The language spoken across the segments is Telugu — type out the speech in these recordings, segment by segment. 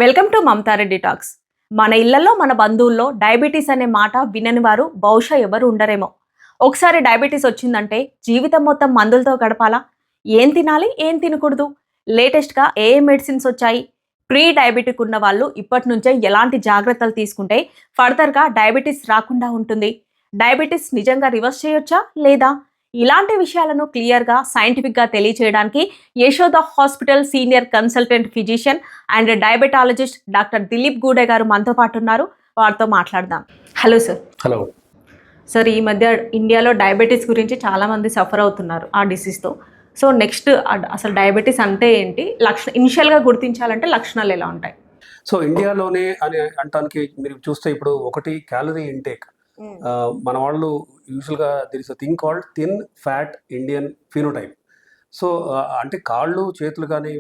Welcome to Mamata Reddy talks. మన ఇళ్లలో మన బంధువుల్లో డయాబెటీస్ అనే మాట వినని వారు బహుశా ఎవరు ఉండరేమో. ఒకసారి డయాబెటీస్ వచ్చిందంటే జీవితం మొత్తం మందులతో గడపాలా? ఏం తినాలి, ఏం తినకూడదు? లేటెస్ట్గా ఏ మెడిసిన్స్ వచ్చాయి? ప్రీ డయాబెటిక్ ఉన్న వాళ్ళు ఇప్పటి నుంచే ఎలాంటి జాగ్రత్తలు తీసుకుంటే ఫర్దర్గా డయాబెటీస్ రాకుండా ఉంటుంది? డయాబెటీస్ నిజంగా రివర్స్ చేయొచ్చా లేదా? ఇలాంటి విషయాలను క్లియర్గా సైంటిఫిక్గా తెలియచేయడానికి Yashoda hospital senior consultant physician and diabetologist doctor Dileep Gude గారు మనతో పాటు ఉన్నారు. వారితో మాట్లాడదాం. Hello sir. హలో సార్, ఈ మధ్య ఇండియాలో డయాబెటీస్ గురించి చాలామంది సఫర్ అవుతున్నారు ఆ డిసీజ్తో. సో నెక్స్ట్ అసలు డయాబెటీస్ అంటే ఏంటి, ఇనిషియల్గా గుర్తించాలంటే లక్షణాలు ఎలా ఉంటాయి? సో ఇండియాలోనే అని అంటానికి మీరు చూస్తే ఇప్పుడు ఒకటి క్యాలరీ ఇంటేక్. మన వాళ్ళు యూజువల్గా there is a thing called thin fat Indian phenotype. So అంటే కాళ్ళు చేతులు కానీ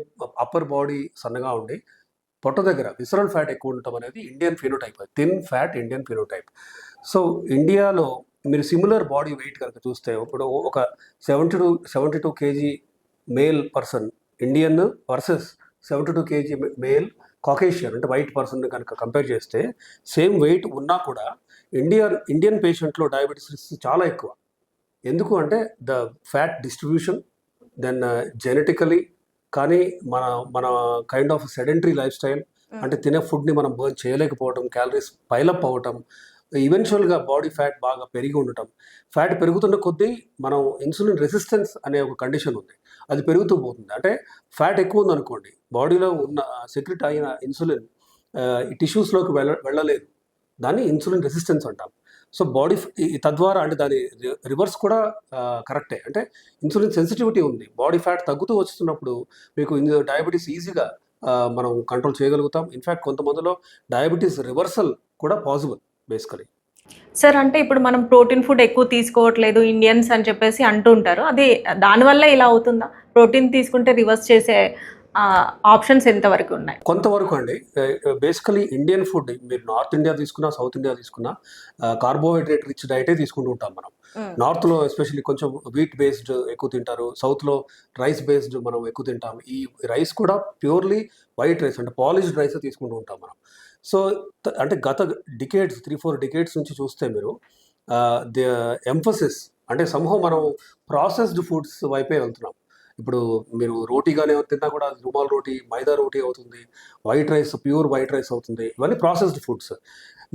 అప్పర్ బాడీ సన్నగా ఉండి పొట్ట దగ్గర విసరల్ ఫ్యాట్ ఎక్కువ ఉండటం అనేది Indian phenotype, thin fat Indian phenotype. So ఇండియాలో మీరు సిమిలర్ బాడీ వెయిట్ కనుక చూస్తే ఇప్పుడు ఒక 72 KG male person Indian versus 72 KG male Caucasian అంటే వైట్ పర్సన్ కనుక కంపేర్ చేస్తే సేమ్ వెయిట్ ఉన్నా కూడా ఇండియన్ పేషెంట్లో డయాబెటీస్ రిస్క్ చాలా ఎక్కువ. ఎందుకు అంటే the fat distribution, then genetically, కానీ మన మన kind of sedentary life style, అంటే తినే ఫుడ్ని మనం బర్న్ చేయలేకపోవటం, క్యాలరీస్ పైలప్ అవ్వటం, ఈవెన్చువల్గా బాడీ ఫ్యాట్ బాగా పెరిగి ఉండటం. ఫ్యాట్ పెరుగుతున్న కొద్దీ మనం ఇన్సులిన్ రెసిస్టెన్స్ అనే ఒక కండిషన్ ఉంది, అది పెరుగుతూ పోతుంది. అంటే ఫ్యాట్ ఎక్కువ ఉందనుకోండి, బాడీలో ఉన్న సెక్రెట్ అయిన ఇన్సులిన్ ఈ టిష్యూస్లోకి వెళ్ళలేదు, దాన్ని ఇన్సులిన్ రెసిస్టెన్స్ అంటాం. సో బాడీ తద్వారా అంటే దాని రివర్స్ కూడా కరెక్టే. అంటే ఇన్సులిన్ సెన్సిటివిటీ ఉంది, బాడీ ఫ్యాట్ తగ్గుతూ వస్తున్నప్పుడు మీకు డయాబెటీస్ ఈజీగా మనం కంట్రోల్ చేయగలుగుతాం. ఇన్ఫ్యాక్ట్ కొంతమందిలో డయాబెటీస్ రివర్సల్ కూడా పాసిబుల్ బేసికలీ. సార్, అంటే ఇప్పుడు మనం ప్రోటీన్ ఫుడ్ ఎక్కువ తీసుకోవట్లేదు ఇండియన్స్ అని చెప్పేసి అంటూ ఉంటారు. అది దానివల్ల ఇలా అవుతుందా? ప్రోటీన్ తీసుకుంటే రివర్స్ చేసే ఆప్షన్స్ ఎంతవరకు ఉన్నాయి? కొంతవరకు అండి. బేసికలీ ఇండియన్ ఫుడ్ మీరు నార్త్ ఇండియా తీసుకున్నా, సౌత్ ఇండియా తీసుకున్నా కార్బోహైడ్రేట్ రిచ్ డైటే తీసుకుంటూ ఉంటాం మనం. నార్త్లో ఎస్పెషల్లీ కొంచెం వీట్ బేస్డ్ ఎక్కువ తింటారు, సౌత్లో రైస్ బేస్డ్ మనం ఎక్కువ తింటాం. ఈ రైస్ కూడా ప్యూర్లీ వైట్ రైస్ అంటే పాలిష్డ్ రైస్ తీసుకుంటూ ఉంటాం మనం. సో అంటే గత డికేడ్స్ 3-4 డికేడ్స్ నుంచి చూస్తే మీరు ద ఎంఫసిస్ అంటే సంహం మనం ప్రాసెస్డ్ ఫుడ్స్ వైపే వెళ్తున్నాం. ఇప్పుడు మీరు రోటీగానే తిన్నా కూడా రుమాల్ రోటీ, మైదా రోటీ అవుతుంది, white rice pure white rice అవుతుంది, ఇవన్నీ ప్రాసెస్డ్ ఫుడ్స్.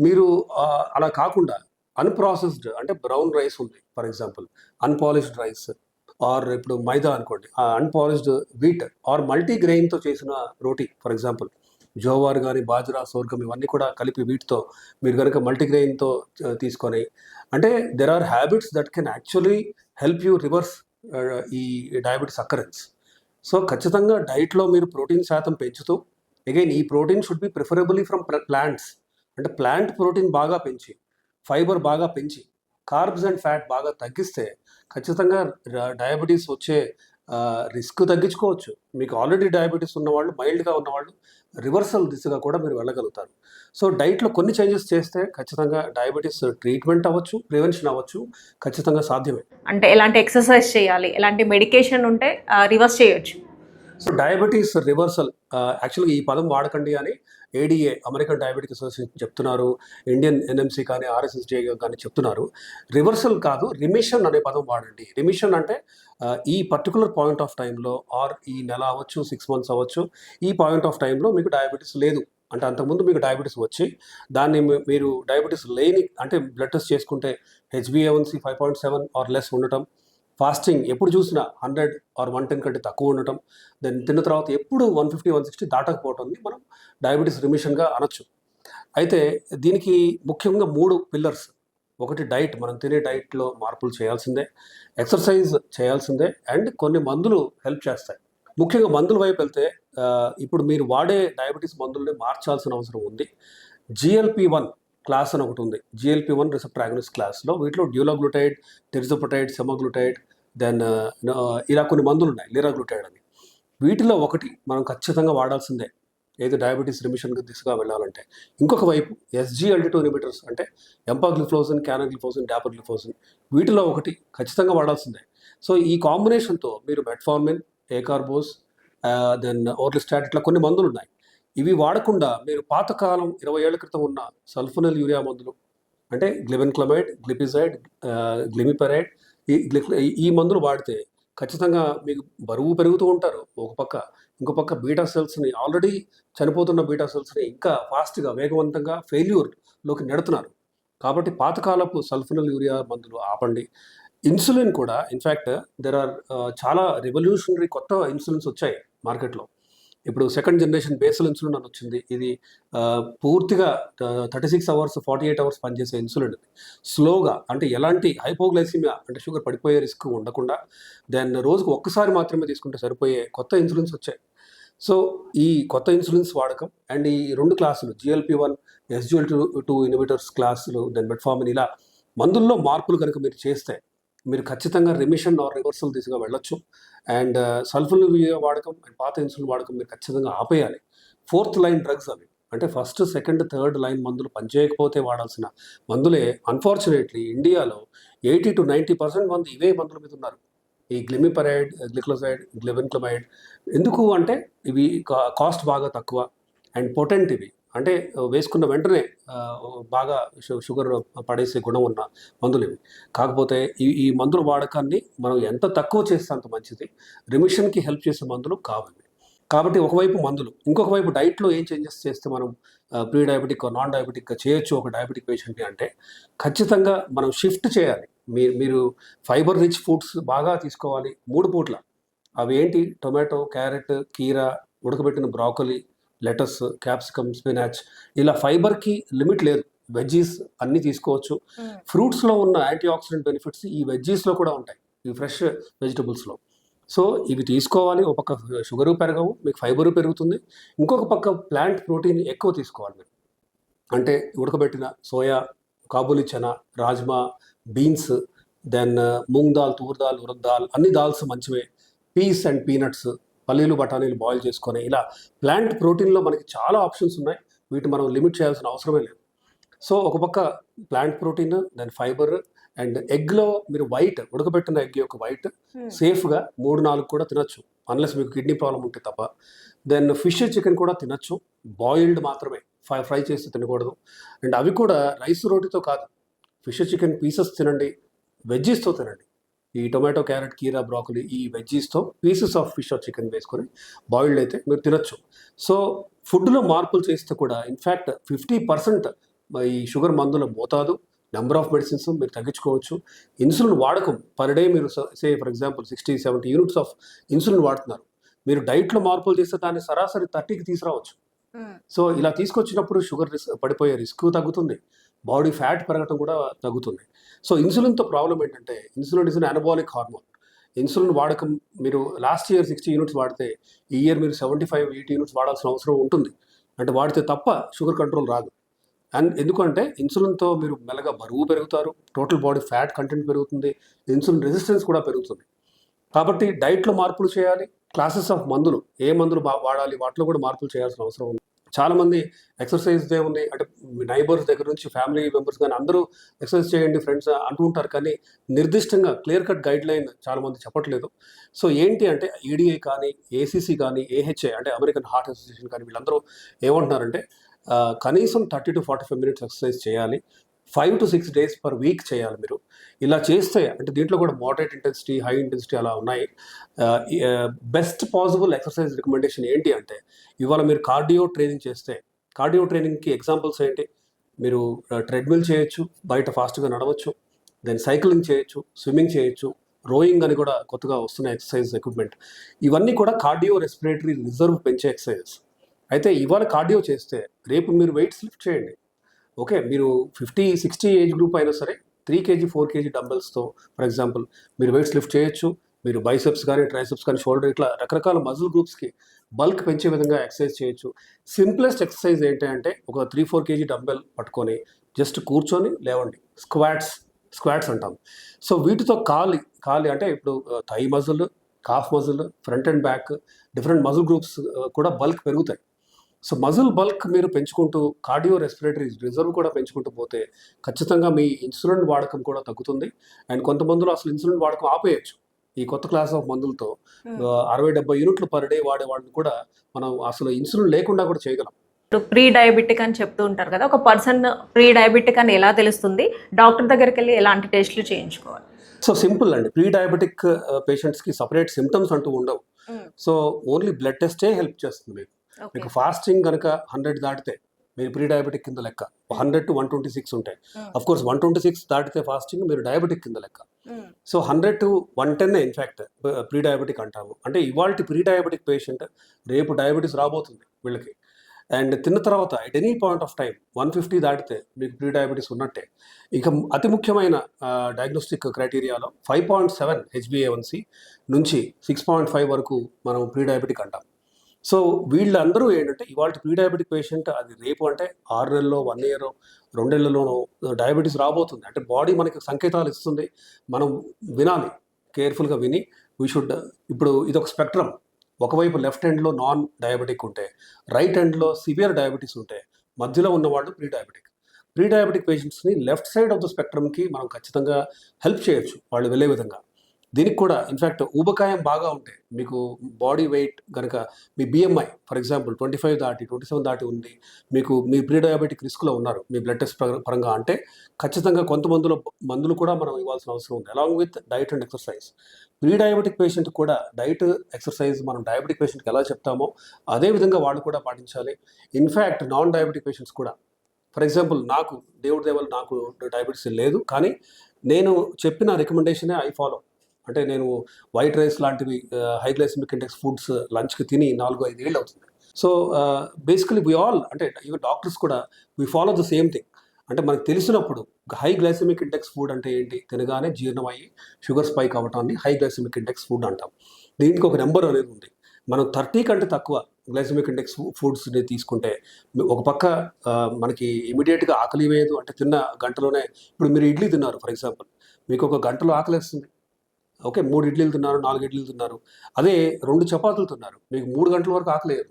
మీరు అలా కాకుండా అన్ప్రాసెస్డ్ అంటే బ్రౌన్ రైస్ ఉంది for example, unpolished rice, or ఇప్పుడు మైదా అనుకోండి, అన్పాలిష్డ్ వీట్ ఆర్ మల్టీగ్రెయిన్తో చేసిన రోటీ ఫర్ ఎగ్జాంపుల్, జోవార్ కానీ బాజ్రా, సోర్గం ఇవన్నీ కూడా కలిపి వీటితో మీరు కనుక మల్టీగ్రెయిన్తో తీసుకొని, అంటే there or habits that can actually help you reverse ఈ డయాబెటీస్ అకరెన్స్. సో ఖచ్చితంగా డైట్లో మీరు ప్రోటీన్ శాతం పెంచుతూ, అగైన్ ఈ protein should be preferably from plants, అంటే ప్లాంట్ ప్రోటీన్ బాగా పెంచి, ఫైబర్ బాగా పెంచి, కార్బ్స్ అండ్ ఫ్యాట్ బాగా తగ్గిస్తే ఖచ్చితంగా డయాబెటీస్ వచ్చే రిస్క్ తగ్గించుకోవచ్చు. మీకు ఆల్రెడీ డయాబెటీస్ ఉన్నవాళ్ళు, మైల్డ్గా ఉన్నవాళ్ళు రివర్సల్ దిశగా కూడా మీరు వెళ్ళగలుగుతారు. సో డైట్లో కొన్ని చేంజెస్ చేస్తే ఖచ్చితంగా డయాబెటీస్ ట్రీట్మెంట్ అవ్వచ్చు, ప్రివెన్షన్ అవ్వచ్చు, ఖచ్చితంగా సాధ్యమే. అంటే ఎలాంటి ఎక్సర్సైజ్ చేయాలి, ఎలాంటి మెడికేషన్ ఉంటే రివర్స్ చేయొచ్చు? సో డయాబెటీస్ రివర్సల్ యాక్చువల్గా ఈ పదం వాడకండి అని ఏడిఏ, అమెరికన్ డయాబెటిక్ అసోసియేషన్ చెప్తున్నారు, ఇండియన్ ఎన్ఎంసీ కానీ ఆర్ఎస్ఎస్జే కానీ చెప్తున్నారు. రివర్సల్ కాదు, రిమిషన్ అనే పదం వాడండి. రిమిషన్ అంటే ఈ పర్టికులర్ పాయింట్ ఆఫ్ టైంలో, ఆర్ ఈ నెల అవ్వచ్చు, 6 months అవ్వచ్చు, ఈ పాయింట్ ఆఫ్ టైంలో మీకు డయాబెటీస్ లేదు అంటే, అంతకుముందు మీకు డయాబెటీస్ వచ్చి దాన్ని మీరు డయాబెటీస్ లేని అంటే బ్లడ్ టెస్ట్ చేసుకుంటే HbA1c 5.7 ఆర్ లెస్ ఉండటం, ఫాస్టింగ్ ఎప్పుడు చూసినా 100 ఆర్ 110 కంటే తక్కువ ఉండటం, దెన్ తిన్న తర్వాత ఎప్పుడు 150, 160 దాటకపోవటం మనం డయాబెటీస్ రిమిషన్గా అనొచ్చు. అయితే దీనికి ముఖ్యంగా 3 పిల్లర్స్. ఒకటి డైట్, మనం తినే డైట్లో మార్పులు చేయాల్సిందే, ఎక్సర్సైజ్ చేయాల్సిందే, అండ్ కొన్ని మందులు హెల్ప్ చేస్తాయి. ముఖ్యంగా మందుల వైపు వెళ్తే ఇప్పుడు మీరు వాడే డయాబెటీస్ మందుల్ని మార్చాల్సిన అవసరం ఉంది. GLP-1 క్లాస్ అని ఒకటి ఉంది, GLP-1 రిసెప్టర్ యాగనిస్ట్ క్లాస్లో. వీటిలో డ్యూలాగ్లూటైడ్, టెరిజోపటైడ్, సెమాగ్లూటైడ్, దెన్ ఇలా కొన్ని మందులు ఉన్నాయి, లిరాగ్లూటైడ్ అని. వీటిలో ఒకటి మనం ఖచ్చితంగా వాడాల్సిందే ఏది డయాబెటీస్ రిమిషన్ దిశగా వెళ్ళాలంటే. ఇంకొక వైపు SGLT2 ఇన్హిబిటర్స్ అంటే ఎంపాగ్లిఫ్లోజిన్, క్యానగ్లిఫోజిన్, డాపర్గ్లిఫోజిన్, వీటిలో ఒకటి ఖచ్చితంగా వాడాల్సిందే. సో ఈ కాంబినేషన్తో మీరు మెట్ఫార్మిన్, ఏకార్బోస్, దెన్ ఓర్లిస్టాట్, ఇట్లా కొన్ని మందులు ఉన్నాయి. ఇవి వాడకుండా మీరు పాతకాలం 20 ఏళ్ల క్రితం ఉన్న సల్ఫోనల్ యూరియా మందులు అంటే గ్లిబెన్క్లమైడ్, గ్లిపిజైడ్, గ్లిమిపరైడ్ ఈ మందులు వాడితే ఖచ్చితంగా మీకు బరువు పెరుగుతూ ఉంటారు ఒక పక్క. ఇంకో పక్క బీటా సెల్స్ని ఆల్రెడీ చనిపోతున్న బీటా సెల్స్ని ఇంకా ఫాస్ట్గా వేగవంతంగా ఫెయిల్యూర్లోకి నెడుతున్నారు. కాబట్టి పాతకాలపు సల్ఫోనల్ యూరియా మందులు ఆపండి. ఇన్సులిన్ కూడా ఇన్ఫ్యాక్ట్ చాలా రెవల్యూషనరీ కొత్త ఇన్సులిన్స్ వచ్చాయి మార్కెట్లో. ఇప్పుడు సెకండ్ జనరేషన్ బేసల్ ఇన్సులిన్ అని వచ్చింది. ఇది పూర్తిగా 36 అవర్స్ 48 అవర్స్ పనిచేసే ఇన్సులిన్. స్లోగా అంటే ఎలాంటి హైపోగ్లైసిమియా అంటే షుగర్ పడిపోయే రిస్క్ ఉండకుండా దాన్ని రోజుకు ఒక్కసారి మాత్రమే తీసుకుంటే సరిపోయే కొత్త ఇన్సులిన్స్ వచ్చాయి. సో ఈ కొత్త ఇన్సులిన్స్ వాడకం అండ్ ఈ 2 క్లాసులు GLP-1 SGLT2 ఇన్హిబిటర్స్ క్లాసులు దెన్ మెట్ఫార్మిన్ ఇలా మందుల్లో మార్పులు కనుక మీరు చేస్తే మీరు ఖచ్చితంగా రిమిషన్ ఆర్ రివర్సల్ దిశగా వెళ్ళొచ్చు. అండ్ సల్ఫోనల్ యూరియా వాడకం అండ్ పాత ఇన్సులిన్ వాడకం మీరు ఖచ్చితంగా ఆపేయాలి. 4th లైన్ డ్రగ్స్ అవి అంటే ఫస్ట్, సెకండ్, థర్డ్ లైన్ మందులు పనిచేయకపోతే వాడాల్సిన మందులే. అన్ఫార్చునేట్లీ ఇండియాలో 80 to 90% మంది ఇవే మందుల మీద ఉన్నారు. ఈ గ్లిమిపరైడ్, గ్లిక్లోజైడ్, గ్లిబెన్క్లమైడ్. ఎందుకు అంటే ఇవి కాస్ట్ బాగా తక్కువ అండ్ పొటెంట్. ఇవి అంటే వేసుకున్న వెంటనే బాగా షుగర్ పడేసే గుణం ఉన్న మందులు ఇవి. కాకపోతే ఈ మందుల వాడకాన్ని మనం ఎంత తక్కువ చేస్తే అంత మంచిది. రిమిషన్కి హెల్ప్ చేసే మందులు కావు ఇవి. కాబట్టి ఒకవైపు మందులు, ఇంకొక వైపు డైట్లో ఏం చేంజెస్ చేస్తే మనం ప్రీ డయాబెటిక్ నాన్ డయాబెటిక్గా చేయొచ్చు ఒక డయాబెటిక్ పేషెంట్ని అంటే ఖచ్చితంగా మనం షిఫ్ట్ చేయాలి. మీరు ఫైబర్ రిచ్ ఫుడ్స్ బాగా తీసుకోవాలి 3 పూట్ల. అవి ఏంటి? టొమాటో, క్యారెట్, కీరా, ఉడకబెట్టిన బ్రాకొలీ, లెటస్, క్యాప్సికమ్, స్పినాచ్. ఇలా ఫైబర్కి లిమిట్ లేదు. వెజ్జీస్ అన్నీ తీసుకోవచ్చు. ఫ్రూట్స్లో ఉన్న యాంటీ ఆక్సిడెంట్ బెనిఫిట్స్ ఈ వెజ్జీస్లో కూడా ఉంటాయి, ఈ ఫ్రెష్ వెజిటబుల్స్లో. సో ఇవి తీసుకోవాలి. ఒక పక్క షుగరు పెరగవు, మీకు ఫైబరు పెరుగుతుంది. ఇంకొక పక్క ప్లాంట్ ప్రోటీన్ ఎక్కువ తీసుకోవాలి మీరు. అంటే ఉడకబెట్టిన soya, kabuli chana, rajma, beans, then moong dal, toor dal, urad dal, అన్ని దాల్స్ మంచివే. పీస్ అండ్ పీనట్స్, పల్లీలు బఠానీలు బాయిల్ చేసుకొని ఇలా ప్లాంట్ ప్రోటీన్లో మనకి చాలా ఆప్షన్స్ ఉన్నాయి. వీటి మనం లిమిట్ చేయాల్సిన అవసరమే లేదు. సో ఒక పక్క plant protein, then fibre and ఎగ్లో మీరు వైట్, ఉడకబెట్టిన ఎగ్ యొక్క వైట్ సేఫ్గా 3-4 కూడా తినచ్చు, అన్లెస్ మీకు కిడ్నీ ప్రాబ్లం ఉంటే తప్ప. దెన్ ఫిష్, చికెన్ కూడా తినచ్చు, బాయిల్డ్ మాత్రమే, ఫ్రై చేసి తినకూడదు. అండ్ అవి కూడా రైస్ రోటీతో కాదు, ఫిష్ చికెన్ పీసెస్ తినండి, వెజ్జీస్తో తినండి. ఈ టొమాటో, క్యారెట్, కీరా, బ్రాకొలీ ఈ వెజ్జీస్తో pieces of fish or chicken వేసుకొని బాయిల్డ్ అయితే మీరు తినచ్చు. సో ఫుడ్లో మార్పులు చేస్తే కూడా ఇన్ఫ్యాక్ట్ 50% ఈ షుగర్ మందుల మోతాదు, నెంబర్ ఆఫ్ మెడిసిన్స్ మీరు తగ్గించుకోవచ్చు. ఇన్సులిన్ వాడకం పర్ డే మీరు say for example 60-70 units of insulin వాడుతున్నారు. మీరు డైట్లో మార్పులు చేస్తే దాన్ని సరాసరి 30కి తీసుకురావచ్చు. సో ఇలా తీసుకొచ్చినప్పుడు షుగర్ పడిపోయే రిస్క్ తగ్గుతుంది, బాడీ ఫ్యాట్ పెరగటం కూడా తగ్గుతుంది. సో ఇన్సులిన్తో ప్రాబ్లం ఏంటంటే insulin is an anabolic hormone. Insulin వాడకం మీరు లాస్ట్ ఇయర్ 60 యూనిట్స్ వాడితే ఈ ఇయర్ మీరు 75-80 యూనిట్స్ వాడాల్సిన అవసరం ఉంటుంది. అంటే వాడితే తప్ప షుగర్ కంట్రోల్ రాదు. అండ్ ఎందుకంటే ఇన్సులిన్తో మీరు మెల్లగా బరువు పెరుగుతారు, టోటల్ బాడీ ఫ్యాట్ కంటెంట్ పెరుగుతుంది, ఇన్సులిన్ రెసిస్టెన్స్ కూడా పెరుగుతుంది. కాబట్టి డైట్లో మార్పులు చేయాలి. క్లాసెస్ ఆఫ్ మందులు, ఏ మందులు వాడాలి వాటిలో కూడా మార్పులు చేయాల్సిన అవసరం ఉంది. చాలామంది ఎక్సర్సైజ్ ఉంది అంటే నైబర్స్ దగ్గర నుంచి ఫ్యామిలీ మెంబర్స్ కానీ అందరూ ఎక్సర్సైజ్ చేయండి ఫ్రెండ్స్ అంటూ ఉంటారు, కానీ నిర్దిష్టంగా క్లియర్ కట్ గైడ్ లైన్ చాలామంది చెప్పట్లేదు. సో ఏంటి అంటే EDA కానీ, ACC కానీ, AHA అంటే అమెరికన్ హార్ట్ అసోసియేషన్ కానీ వీళ్ళందరూ ఏమంటున్నారంటే కనీసం 30 to 45 మినిట్స్ ఎక్సర్సైజ్ చేయాలి, 5 to 6 డేస్ పర్ వీక్ చేయాలి మీరు. ఇలా చేస్తే అంటే దీంట్లో కూడా మోడరేట్ ఇంటెన్సిటీ, హై ఇంటెన్సిటీ అలా ఉన్నాయి. బెస్ట్ పాసిబుల్ ఎక్సర్సైజ్ రికమెండేషన్ ఏంటి అంటే ఇవాళ మీరు కార్డియో ట్రైనింగ్ చేస్తే, కార్డియో ట్రైనింగ్కి ఎగ్జాంపుల్స్ ఏంటి? మీరు ట్రెడ్మిల్ చేయొచ్చు, బయట ఫాస్ట్గా నడవచ్చు, దెన్ సైక్లింగ్ చేయొచ్చు, స్విమ్మింగ్ చేయొచ్చు, రోయింగ్ అని కూడా కొత్తగా వస్తున్న ఎక్సర్సైజ్ ఎక్విప్మెంట్. ఇవన్నీ కూడా కార్డియో రెస్పిరేటరీ రిజర్వ్ పెంచే ఎక్సర్సైజెస్. అయితే ఇవాళ కార్డియో చేస్తే రేపు మీరు వెయిట్స్ లిఫ్ట్ చేయండి. ఓకే, మీరు 50-60 ఏజ్ గ్రూప్ అయినా సరే 3 kg 4 kg డంబెల్స్తో ఫర్ ఎగ్జాంపుల్ మీరు వెయిట్స్ లిఫ్ట్ చేయొచ్చు. మీరు బైసెప్స్ కానీ, ట్రైసెప్స్ కానీ, షోల్డర్ ఇట్లా రకరకాల మజిల్ గ్రూప్స్కి బల్క్ పెంచే విధంగా ఎక్సర్సైజ్ చేయొచ్చు. సింప్లెస్ట్ ఎక్సర్సైజ్ ఏంటంటే ఒక 3-4 kg డంబెల్ పట్టుకొని జస్ట్ కూర్చొని లేవండి, స్క్వాట్స్ అంటాం. సో వీటితో కాలి అంటే ఇప్పుడు thigh muscle, calf muscle, front and back different muscle groups కూడా బల్క్ పెరుగుతాయి. సో మజిల్ బల్క్ మీరు పెంచుకుంటూ కార్డియో రెస్పిరేటరీ రిజర్వ్ కూడా పెంచుకుంటూ పోతే ఖచ్చితంగా మీ ఇన్సులిన్ వాడకం కూడా తగ్గుతుంది. అండ్ కొంతమందిలో అసలు ఇన్సులిన్ వాడకం ఆపేయచ్చు. ఈ కొత్త క్లాస్ ఆఫ్ మందులతో 60-70 యూనిట్లు పర్ డే వాడే వాళ్ళని కూడా మనం అసలు ఇన్సులిన్ లేకుండా కూడా చేయగలం. ఇప్పుడు ప్రీ డయాబెటిక్ అని చెప్తూ ఉంటారు కదా, ఒక పర్సన్ ప్రీ డయాబెటిక్ అని ఎలా తెలుస్తుంది? డాక్టర్ దగ్గరికి వెళ్ళి ఎలాంటి టెస్టులు చేయించుకోవాలి? సో సింపుల్ అండి, ప్రీ డయాబెటిక్ పేషెంట్స్కి సపరేట్ సిమ్టమ్స్ అంటూ ఉండవు. సో ఓన్లీ బ్లడ్ టెస్టే హెల్ప్ చేస్తుంది మీకు. మీకు ఫాస్టింగ్ కనుక 100 దాటితే మీరు ప్రీ డయాబెటిక్ కింద లెక్క. 100 to 126 ఉంటాయి. అఫ్ కోర్స్ 126 దాటితే ఫాస్టింగ్ మీరు డయాబెటిక్ కింద లెక్క. So 100 to 110 in fact pre diabetic అంటాము. అంటే ఇవాళ ప్రీ డయాబెటిక్ పేషెంట్ రేపు డయాబెటీస్ రాబోతుంది వీళ్ళకి. అండ్ తిన్న తర్వాత at any point of time 150 దాటితే మీకు ప్రీ డయాబెటీస్ ఉన్నట్టే. ఇక అతి ముఖ్యమైన డయాగ్నోస్టిక్ క్రైటీరియాలో 5.7 HbA1c నుంచి 6.5 వరకు మనం ప్రీ డయాబెటిక్ అంటాం. సో వీళ్ళందరూ ఏంటంటే ఇవాళ ప్రీ డయాబెటిక్ పేషెంట్ అది రేపు అంటే 6 నెలల్లో 1 year 2 నెలల్లోనో డయాబెటీస్ రాబోతుంది. అంటే బాడీ మనకి సంకేతాలు ఇస్తుంది, మనం వినాలి, కేర్ఫుల్గా విని వీ షుడ్. ఇప్పుడు ఇదొక స్పెక్ట్రమ్. ఒకవైపు లెఫ్ట్ హ్యాండ్లో నాన్ డయాబెటిక్ ఉంటే, రైట్ హ్యాండ్లో సివియర్ డయాబెటీస్ ఉంటే, మధ్యలో ఉన్నవాళ్ళు ప్రీ డయాబెటిక్. ప్రీ డయాబెటిక్ పేషెంట్స్ని లెఫ్ట్ సైడ్ ఆఫ్ ద స్పెక్ట్రమ్కి మనం ఖచ్చితంగా హెల్ప్ చేయొచ్చు వాళ్ళు వెళ్ళే విధంగా. దీనికి కూడా ఇన్ఫ్యాక్ట్ ఊబకాయం బాగా ఉంటే, మీకు బాడీ వెయిట్ కనుక మీ బిఎంఐ ఫర్ ఎగ్జాంపుల్ 25 దాటి 27 దాటి ఉంది, మీకు మీ ప్రీ డయాబెటిక్ రిస్క్లో ఉన్నారు మీ బ్లడ్ టెస్ట్ పరంగా అంటే, ఖచ్చితంగా కొంత మందులు కూడా మనం ఇవ్వాల్సిన అవసరం ఉంది, along with diet and exercise. Pre diabetic patient కూడా డైట్ ఎక్సర్సైజ్ మనం డయాబెటిక్ పేషెంట్కి ఎలా చెప్తామో అదే విధంగా వాళ్ళు కూడా పాటించాలి. ఇన్ఫ్యాక్ట్ నాన్ డయాబెటిక్ పేషెంట్స్ కూడా, ఫర్ ఎగ్జాంపుల్ నాకు దేవుడి దేవల్ నాకు డయాబెటీస్ లేదు, కానీ నేను చెప్పిన రికమెండేషనే ఐ ఫాలో. అంటే నేను వైట్ రైస్ లాంటివి హై గ్లైసెమిక్ ఇండెక్స్ ఫుడ్స్ లంచ్కి తిని 4-5 ఏళ్ళు అవుతుంది. సో బేసికలీ వి ఆల్, అంటే ఈవెన్ డాక్టర్స్ కూడా we follow the same thing. అంటే మనకు తెలిసినప్పుడు హై గ్లైసెమిక్ ఇండెక్స్ ఫుడ్ అంటే ఏంటి, తినగానే జీర్ణమయ్యి షుగర్ స్పైక్ అవ్వటాన్ని హై గ్లైసెమిక్ ఇండెక్స్ ఫుడ్ అంటాం. దీనికి ఒక నెంబర్ అనేది ఉంది. మనం 30 కంటే తక్కువ గ్లైసెమిక్ ఇండెక్స్ ఫుడ్స్ని తీసుకుంటే ఒక పక్క మనకి ఇమీడియట్గా ఆకలి వేయదు. అంటే తిన్న గంటలోనే, ఇప్పుడు మీరు ఇడ్లీ తిన్నారు ఫర్ ఎగ్జాంపుల్, మీకు ఒక గంటలో ఆకలి వేస్తుంది. ఓకే, 3 ఇడ్లీలు తిన్నారు, 4 ఇడ్లీలు తిన్నారు. అదే 2 చపాతీలు తిన్నారు, మీకు 3 గంటల వరకు ఆకలేదు.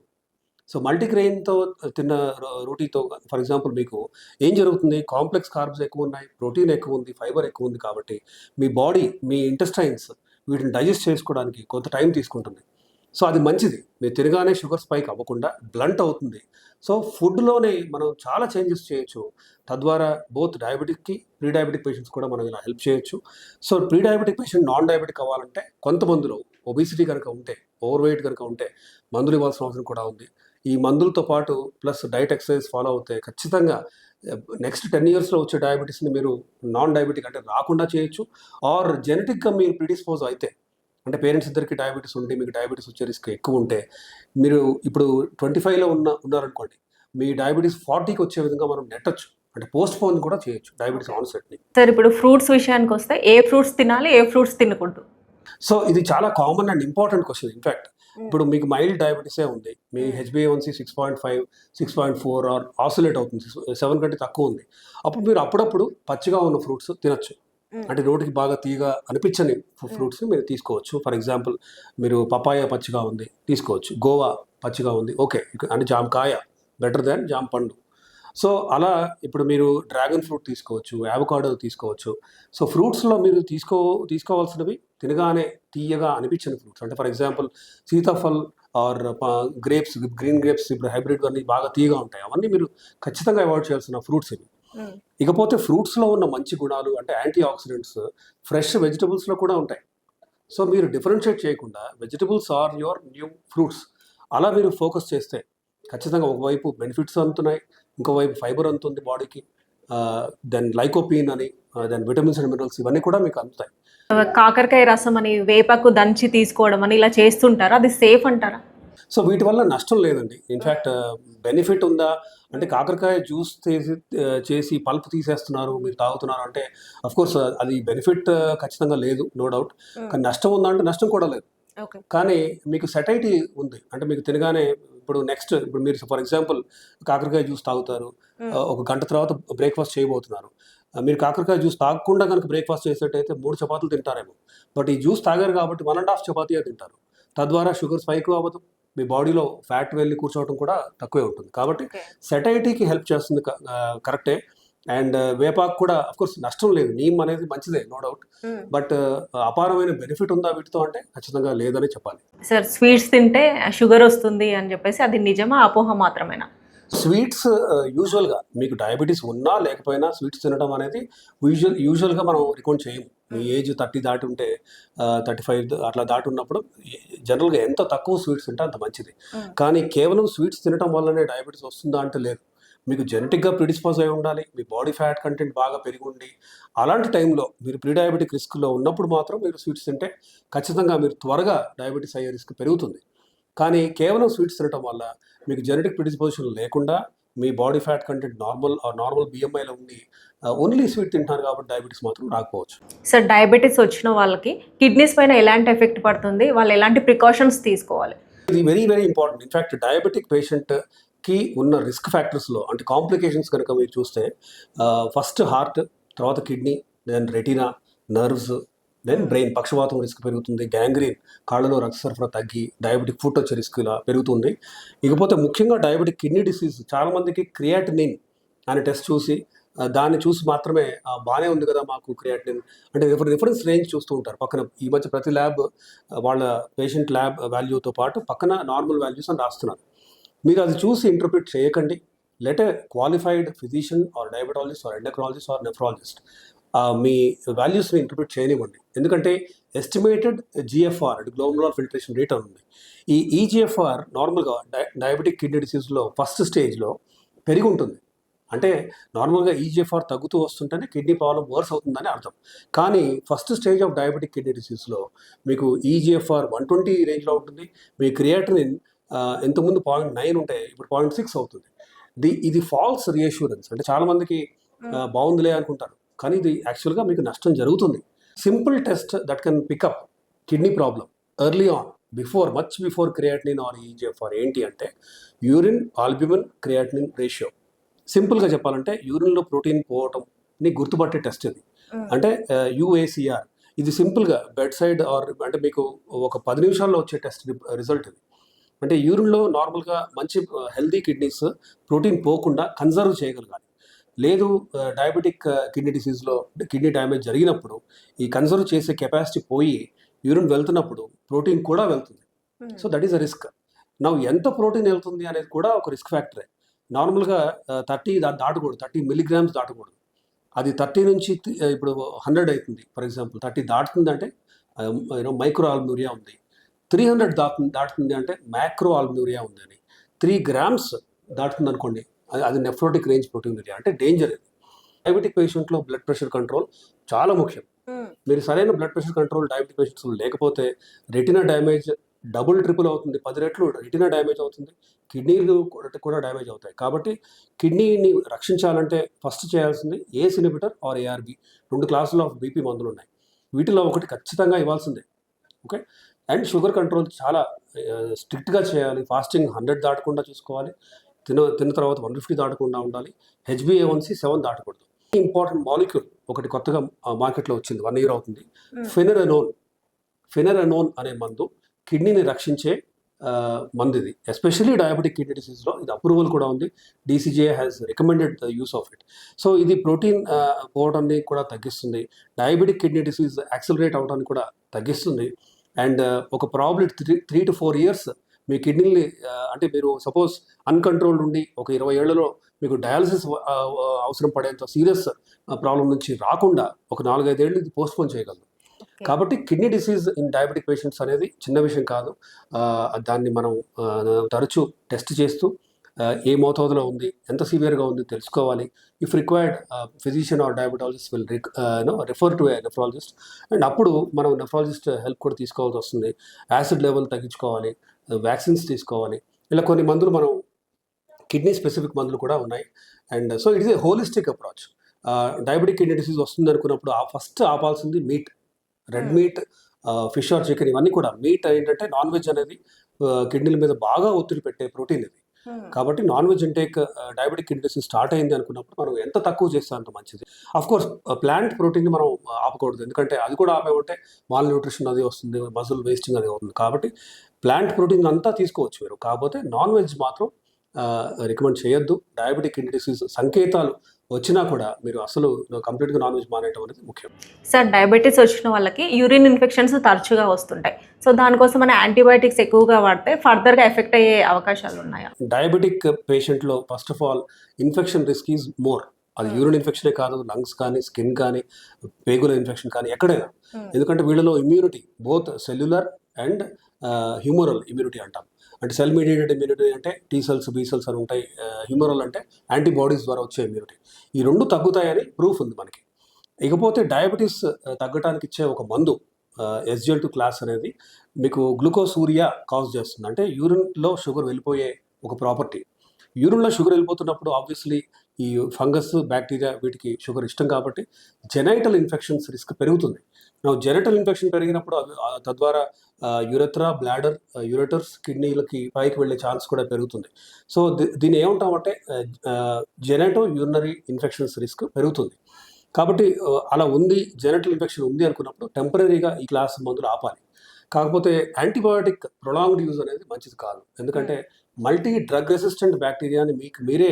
సో మల్టీగ్రెయిన్తో తిన్న రోటీతో ఫర్ ఎగ్జాంపుల్ మీకు ఏం జరుగుతుంది, కాంప్లెక్స్ కార్బ్స్ ఎక్కువ ఉన్నాయి, ప్రోటీన్ ఎక్కువ ఉంది, ఫైబర్ ఎక్కువ ఉంది. కాబట్టి మీ బాడీ, మీ ఇంటెస్టైన్స్ వీటిని డైజెస్ట్ చేసుకోవడానికి కొంత టైం తీసుకుంటుంది. సో అది మంచిది. మీరు తినగానే షుగర్ స్పైక్ అవ్వకుండా బ్లంట్ అవుతుంది. సో ఫుడ్లోనే మనం చాలా చేంజెస్ చేయొచ్చు. తద్వారా బోత్ డయాబెటిక్కి ప్రీ డయాబెటిక్ పేషెంట్స్ కూడా మనం ఇలా హెల్ప్ చేయొచ్చు. So pre diabetic patient non diabetic అవ్వాలంటే కొంతమందిలో ఒబిసిటీ కనుక ఉంటే, ఓవర్ వెయిట్ కనుక ఉంటే మందులు ఇవ్వాల్సిన అవసరం కూడా ఉంది. ఈ మందులతో పాటు ప్లస్ డైట్ ఎక్సర్సైజ్ ఫాలో అవుతే ఖచ్చితంగా నెక్స్ట్ 10 yearsలో వచ్చే డయాబెటీస్ని మీరు నాన్ డయాబెటిక్ అంటే రాకుండా చేయొచ్చు. ఆర్ జెనెటిక్గా మీరు ప్రిడిస్పోజ్ అయితే, అంటే పేరెంట్స్ ఇద్దరికి డయాబెటీస్ ఉంటే మీకు డయాబెటీస్ వచ్చే రిస్క్ ఎక్కువ ఉంటే, మీరు ఇప్పుడు 25లో ఉన్నారనుకోండి, మీ డయాబెటీస్ 40కి వచ్చే విధంగా మనం నెట్టచ్చు. అంటే పోస్ట్ పోన్ కూడా చేయొచ్చు డయాబెటీస్ ఆన్సెట్ని. సార్, ఇప్పుడు ఫ్రూట్స్ విషయానికి వస్తే ఏ ఫ్రూట్స్ తినాలి, ఏ ఫ్రూట్స్ తినకూడదు? సో ఇది చాలా common and important question. In fact ఇప్పుడు మీకు మైల్డ్ డయాబెటీసే ఉంది, మీ HbA1c 6.5 6.4 ఆర్ ఆసిలేట్ అవుతుంది, 7 కంటే తక్కువ ఉంది. అప్పుడు మీరు అప్పుడప్పుడు పచ్చిగా ఉన్న ఫ్రూట్స్ తినచ్చు. అంటే నోటికి బాగా తీయగా అనిపించని ఫ్రూట్స్ మీరు తీసుకోవచ్చు. ఫర్ ఎగ్జాంపుల్ మీరు పపాయ పచ్చిగా ఉంది తీసుకోవచ్చు, గోవా పచ్చిగా ఉంది, ఓకే, అంటే జామకాయ బెటర్ దాన్ జామ పండు. సో అలా ఇప్పుడు మీరు డ్రాగన్ ఫ్రూట్ తీసుకోవచ్చు, యావకాడో తీసుకోవచ్చు. సో ఫ్రూట్స్లో మీరు తీసుకోవాల్సినవి తినగానే తీయగా అనిపించని ఫ్రూట్స్. అంటే ఫర్ ఎగ్జాంపుల్ సీతాఫల్ ఆర్ గ్రేప్స్, గ్రీన్ గ్రేప్స్ ఇప్పుడు హైబ్రిడ్ అన్నీ బాగా తీయగా ఉంటాయి, అవన్నీ మీరు ఖచ్చితంగా అవాయిడ్ చేయాల్సిన ఫ్రూట్స్ ఇవి. ఇకపోతే ఫ్రూట్స్లో ఉన్న మంచి గుణాలు అంటే యాంటీ ఆక్సిడెంట్స్ ఫ్రెష్ వెజిటబుల్స్లో కూడా ఉంటాయి. సో మీరు డిఫరెన్షియేట్ చేయకుండా vegetables or your new fruits అలా మీరు ఫోకస్ చేస్తే ఖచ్చితంగా ఒకవైపు బెనిఫిట్స్ అందుతున్నాయి, ఇంకోవైపు ఫైబర్ అందుతుంది బాడీకి, దెన్ లైకోపీన్ అని, దెన్ విటమిన్స్ అండ్ మినరల్స్ ఇవన్నీ కూడా మీకు అందుతాయి. కాకరకాయ రసం అని, వేపకు దంచి తీసుకోవడం అని ఇలా చేస్తుంటారా, అది సేఫ్ అంటారా? సో వీటి వల్ల నష్టం లేదండి. ఇన్ఫ్యాక్ట్ బెనిఫిట్ ఉందా అంటే, కాకరకాయ జ్యూస్ చేసి పల్ప్ తీసేస్తున్నారు మీరు తాగుతున్నారు అంటే అఫ్కోర్స్ అది బెనిఫిట్ ఖచ్చితంగా లేదు, నో డౌట్. కానీ నష్టం ఉందా అంటే నష్టం కూడా లేదు. కానీ మీకు సెటైటీ ఉంది. అంటే మీకు తినగానే ఇప్పుడు ఇప్పుడు మీరు ఫర్ ఎగ్జాంపుల్ కాకరకాయ జ్యూస్ తాగుతారు, ఒక గంట తర్వాత బ్రేక్ఫాస్ట్ చేయబోతున్నారు. మీరు కాకరకాయ జ్యూస్ తాగకుండా కనుక బ్రేక్ఫాస్ట్ చేసేటైతే 3 చపాతీలు తింటారేమో. బట్ ఈ జ్యూస్ తాగారు కాబట్టి 1.5 చపాతీయే తింటారు. తద్వారా షుగర్ స్పైక్ అవ్వదు, మీ బాడీలో ఫ్యాట్ వెళ్ళి కూర్చోవడం కూడా తక్కువే ఉంటుంది. కాబట్టి సెటైటీకి హెల్ప్ చేస్తుంది, కరెక్టే. అండ్ వేపాకు కూడా కోర్స్ నష్టం లేదు, నీమ్ అనేది మంచిదే నో డౌట్, బట్ అపారమైన బెనిఫిట్ ఉందా వీటితో అంటే ఖచ్చితంగా లేదని చెప్పాలి. సార్ స్వీట్స్ తింటే షుగర్ వస్తుంది అని చెప్పేసి అది నిజమా అపోహ మాత్రమేనా? స్వీట్స్ యూజువల్గా మీకు డయాబెటీస్ ఉన్నా లేకపోయినా స్వీట్స్ తినడం అనేది యూజువల్గా మనం రికమెండ్ చేయము. మీ ఏజ్ 30 దాటి ఉంటే 35 అట్లా దాటి ఉన్నప్పుడు జనరల్గా ఎంత తక్కువ స్వీట్స్ తింటే అంత మంచిది. కానీ కేవలం స్వీట్స్ తినడం వల్లనే డయాబెటీస్ వస్తుందా అంటే లేదు. మీకు జెనెటిక్గా ప్రిడిస్పోజ్ అయి ఉండాలి, మీ బాడీ ఫ్యాట్ కంటెంట్ బాగా పెరిగి ఉండి, అలాంటి టైంలో మీరు ప్రీ డయాబెటిక్ రిస్క్లో ఉన్నప్పుడు మాత్రం మీరు స్వీట్స్ తింటే ఖచ్చితంగా మీరు త్వరగా డయాబెటీస్ అయ్యే రిస్క్ పెరుగుతుంది. కానీ కేవలం స్వీట్స్ తినడం వల్ల మీకు జెనెటిక్ ప్రిడిస్పోజిషన్ లేకుండా మీ బాడీ ఫ్యాట్ కంటెంట్ నార్మల్ బిఎంఐలో ఉండి ఓన్లీ స్వీట్ తింటున్నారు కాబట్టి డయాబెటీస్ మాత్రం రాకపోవచ్చు. సార్ డయాబెటీస్ వచ్చిన వాళ్ళకి కిడ్నీస్ పైన ఎలాంటి ఎఫెక్ట్ పడుతుంది, వాళ్ళు ఎలాంటి ప్రికాషన్స్ తీసుకోవాలి? ఇది very very important. In fact diabetic పేషెంట్కి ఉన్న రిస్క్ ఫ్యాక్టర్స్లో అంటే కాంప్లికేషన్స్ కనుక మీరు చూస్తే ఫస్ట్ హార్ట్, తర్వాత kidney, then retina, nerves, then brain, పక్షవాతం రిస్క్ పెరుగుతుంది, గ్యాంగ్రీన్, కాళ్ళలో రక్త సరఫరా తగ్గి డయాబెటిక్ ఫుట్ వచ్చే రిస్క్ ఇలా పెరుగుతుంది. ఇకపోతే ముఖ్యంగా డయాబెటిక్ కిడ్నీ డిసీజ్ చాలామందికి క్రియాటినిన్ అనే టెస్ట్ చూసి దాన్ని చూసి మాత్రమే బాగానే ఉంది కదా మాకు క్రియాటినిన్ అంటే రిఫరెన్స్ రేంజ్ చూస్తూ ఉంటారు పక్కన. ఈ మధ్య ప్రతి ల్యాబ్ వాళ్ళ పేషెంట్ ల్యాబ్ వాల్యూతో పాటు పక్కన నార్మల్ వాల్యూస్ అని రాస్తున్నారు. మీరు అది చూసి ఇంటర్ప్రిట్ చేయకండి. Let a qualified physician or diabetologist or endocrinologist or nephrologist మీ వాల్యూస్ని ఇంటర్ప్రిట్ చేయనివ్వండి. ఎందుకంటే ఎస్టిమేటెడ్ జిఎఫ్ఆర్ అంటే గ్లోమరులార్ ఫిల్ట్రేషన్ రేట్ అని ఉంది. ఈ ఈజిఎఫ్ఆర్ నార్మల్గా డయాబెటిక్ కిడ్నీ డిసీజ్లో ఫస్ట్ స్టేజ్లో పెరిగి ఉంటుంది. అంటే నార్మల్గా ఈజిఎఫ్ఆర్ తగ్గుతూ వస్తుంటేనే కిడ్నీ ప్రాబ్లం వర్స్ అవుతుందని అర్థం. కానీ first stage of diabetic kidney డిసీజ్లో మీకు ఈజిఎఫ్ఆర్ 120 రేంజ్లో ఉంటుంది. మీ క్రియాటినిన్ ఇంతకుముందు 0.9 ఉంటే ఇప్పుడు 0.6 అవుతుంది. ఇది ఫాల్స్ రీఅష్యూరెన్స్. అంటే చాలామందికి బాగుందిలే అనుకుంటారు, కానీ ఇది యాక్చువల్గా మీకు నష్టం జరుగుతుంది. Simple test that can pick up kidney problem early on much before creatinine or eGFR ఏంటి అంటే యూరిన్ ఆల్బ్యూమిన్ క్రియాటినిన్ రేషియో. సింపుల్గా చెప్పాలంటే యూరిన్లో ప్రోటీన్ పోవటంని గుర్తుపట్టే టెస్ట్ ఇది. అంటే యూఏసిఆర్. ఇది సింపుల్గా బెడ్ సైడ్ ఆర్ అంటే మీకు ఒక 10 నిమిషాల్లో వచ్చే టెస్ట్ రిజల్ట్ ఇది. అంటే యూరిన్లో నార్మల్గా మంచి హెల్దీ కిడ్నీస్ ప్రోటీన్ పోకుండా కన్జర్వ్ చేయగలగాలి. లేదు డయాబెటిక్ కిడ్నీ డిసీజ్లో కిడ్నీ డ్యామేజ్ జరిగినప్పుడు ఈ కన్జర్వ్ చేసే కెపాసిటీ పోయి యూరిన్ వెళ్తున్నప్పుడు ప్రోటీన్ కూడా వెళ్తుంది. So that is a risk. ఎంత ప్రోటీన్ వెళ్తుంది అనేది కూడా ఒక రిస్క్ ఫ్యాక్టరే. నార్మల్గా 30 దాటకూడదు, 30 మిల్లీగ్రామ్స్ దాటకూడదు. అది 30 నుంచి ఇప్పుడు 100 అవుతుంది ఫర్ ఎగ్జాంపుల్. 30 దాటుతుందంటే మైక్రో ఆల్బ్యూరియా ఉంది. 300 దాటుతుంది అంటే మ్యాక్రో ఆల్బ్యూరియా ఉంది అని. 3 గ్రామ్స్ దాటుతుంది అనుకోండి, అది నెఫ్రోటిక్ రేంజ్ ప్రోటీన్యూరియా అంటే డేంజర్. డయాబెటిక్ పేషెంట్లో బ్లడ్ ప్రెషర్ కంట్రోల్ చాలా ముఖ్యం. మీరు సరైన blood pressure control diabetic patients లేకపోతే రెటినా డ్యామేజ్ డబుల్ ట్రిపుల్ అవుతుంది, 10 రెట్లు రెటినా డ్యామేజ్ అవుతుంది, కిడ్నీలు కూడా డ్యామేజ్ అవుతాయి. కాబట్టి కిడ్నీని రక్షించాలంటే ఫస్ట్ చేయాల్సింది ఏస్ ఇన్హిబిటర్ ఆర్ ఏఆర్బి. 2 క్లాసులు ఆఫ్ బీపీ మందులు ఉన్నాయి, వీటిలో ఒకటి ఖచ్చితంగా ఇవ్వాల్సిందే. ఓకే. అండ్ షుగర్ కంట్రోల్ చాలా స్ట్రిక్ట్గా చేయాలి. ఫాస్టింగ్ 100 దాటకుండా చూసుకోవాలి. తిన్న తర్వాత 150 దాటకుండా ఉండాలి. HbA1c 7 దాటకూడదు. ఇంపార్టెంట్ మాలిక్యూల్ ఒకటి కొత్తగా మార్కెట్లో వచ్చింది, 1 year అవుతుంది. ఫెనరనోన్ అనే మందు కిడ్నీని రక్షించే మందు ఇది. ఎస్పెషల్లీ డయాబెటిక్ కిడ్నీ డిసీజ్లో ఇది అప్రూవల్ కూడా ఉంది. DCGI has recommended the use of it. So ఇది ప్రోటీన్ పోవడాన్ని కూడా తగ్గిస్తుంది, డయాబెటిక్ కిడ్నీ డిసీజ్ యాక్సిలరేట్ అవడానికి కూడా తగ్గిస్తుంది. అండ్ ఒక ప్రాబ్లీ 3 to 4 years మీ కిడ్నీని అంటే మీరు సపోజ్ అన్కంట్రోల్డ్ ఉండి ఒక 20 ఏళ్లలో మీకు డయాలసిస్ అవసరం పడేంత సీరియస్ ప్రాబ్లం నుంచి రాకుండా ఒక 4-5 ఏళ్ళు ఇది పోస్ట్పోన్ చేయగలదు. కాబట్టి kidney disease in diabetic patients అనేది చిన్న విషయం కాదు. దాన్ని మనం తరచూ టెస్ట్ చేస్తూ ఏ మోతాదులో ఉంది, ఎంత సివియర్గా ఉంది తెలుసుకోవాలి. If required physician or diabetologist will refer to A nephrologist. And అప్పుడు మనం నెఫ్రాలజిస్ట్ హెల్ప్ కూడా తీసుకోవాల్సి వస్తుంది. యాసిడ్ లెవెల్ తగ్గించుకోవాలి, వ్యాక్సిన్స్ తీసుకోవాలి. ఇలా కొన్ని మందులు మనం కిడ్నీ స్పెసిఫిక్ మందులు కూడా ఉన్నాయి. And so it is a holistic approach. Diabetic kidney disease వస్తుంది అనుకున్నప్పుడు ఫస్ట్ ఆపాల్సింది meat, red meat, fish or chicken, ఇవన్నీ కూడా. మీట్ ఏంటంటే నాన్ వెజ్ అనేది కిడ్నీల మీద బాగా ఒత్తిడి పెట్టే ప్రోటీన్ ఇది. కాబట్టి non veg intake diabetic kidney disease start అయింది అనుకున్నప్పుడు మనం ఎంత తక్కువ చేస్తే అంత మంచిది. అఫ్ కోర్స్ ప్లాంట్ ప్రోటీన్ని మనం ఆపకూడదు, ఎందుకంటే అది కూడా ఆపేమంటే మాల్ న్యూట్రిషన్ అది వస్తుంది, మజిల్ వేస్టింగ్ అది అవుతుంది. కాబట్టి ప్లాంట్ ప్రోటీన్ అంతా తీసుకోవచ్చు మీరు, కాకపోతే నాన్ వెజ్ మాత్రం రికమెండ్ చేయొద్దు. డయాబెటిక్ కిడ్నీ డిసీజ్ సంకేతాలు వచ్చినా కూడా మీరు అసలు కంప్లీట్గా నాన్ వెజ్ మానేయటం అనేది ముఖ్యం. సార్ డయాబెటీస్ వచ్చిన వాళ్ళకి యూరిన్ ఇన్ఫెక్షన్స్ తరచుగా వస్తుంటాయి. సో దానికోసం మన యాంటీబయాటిక్స్ ఎక్కువగా వాడితే ఫర్దర్గా ఎఫెక్ట్ అయ్యే అవకాశాలు ఉన్నాయా? డయాబెటిక్ పేషెంట్లో first of all infection risk is more. అది యూరిన్ ఇన్ఫెక్షనే కాదు, లంగ్స్ కానీ, స్కిన్ కానీ, పేగుల ఇన్ఫెక్షన్ కానీ ఎక్కడైనా. ఎందుకంటే వీళ్ళలో immunity both cellular and humoral immunity అంటాం. అంటే సెల్ మీడియేటెడ్ ఇమ్యూనిటీ అంటే టీ సెల్స్, బీ సెల్స్ అని ఉంటాయి. హ్యూమరల్ అంటే యాంటీబాడీస్ ద్వారా వచ్చే ఇమ్యూనిటీ. ఈ రెండు తగ్గుతాయని ప్రూఫ్ ఉంది మనకి. ఇకపోతే డయాబెటీస్ తగ్గడానికి ఇచ్చే ఒక మందు SGLT క్లాస్ అనేది మీకు గ్లూకోసూరియా కాజ్ చేస్తుంది. అంటే యూరిన్లో షుగర్ వెళ్ళిపోయే ఒక ప్రాపర్టీ. యూరిన్లో షుగర్ వెళ్ళిపోతున్నప్పుడు ఆబ్వియస్లీ ఈ ఫంగస్, బ్యాక్టీరియా వీటికి షుగర్ ఇష్టం కాబట్టి జెనైటల్ ఇన్ఫెక్షన్స్ రిస్క్ పెరుగుతుంది. జెనైటల్ ఇన్ఫెక్షన్ పెరిగినప్పుడు తద్వారా యురెత్రా, బ్లాడర్, యురెటర్స్, కిడ్నీలకి పైకి వెళ్ళే ఛాన్స్ కూడా పెరుగుతుంది. సో దీన్ని ఏమంటామంటే జెనైటో యూరినరీ ఇన్ఫెక్షన్స్ రిస్క్ పెరుగుతుంది. కాబట్టి అలా ఉంది, జెనైటల్ ఇన్ఫెక్షన్ ఉంది అనుకున్నప్పుడు టెంపరీగా ఈ క్లాస్ మందులు ఆపాలి. కాకపోతే యాంటీబయాటిక్ ప్రొలాంగ్డ్ యూజ్ అనేది మంచిది కాదు. ఎందుకంటే మల్టీ డ్రగ్ రెసిస్టెంట్ బ్యాక్టీరియాని మీరే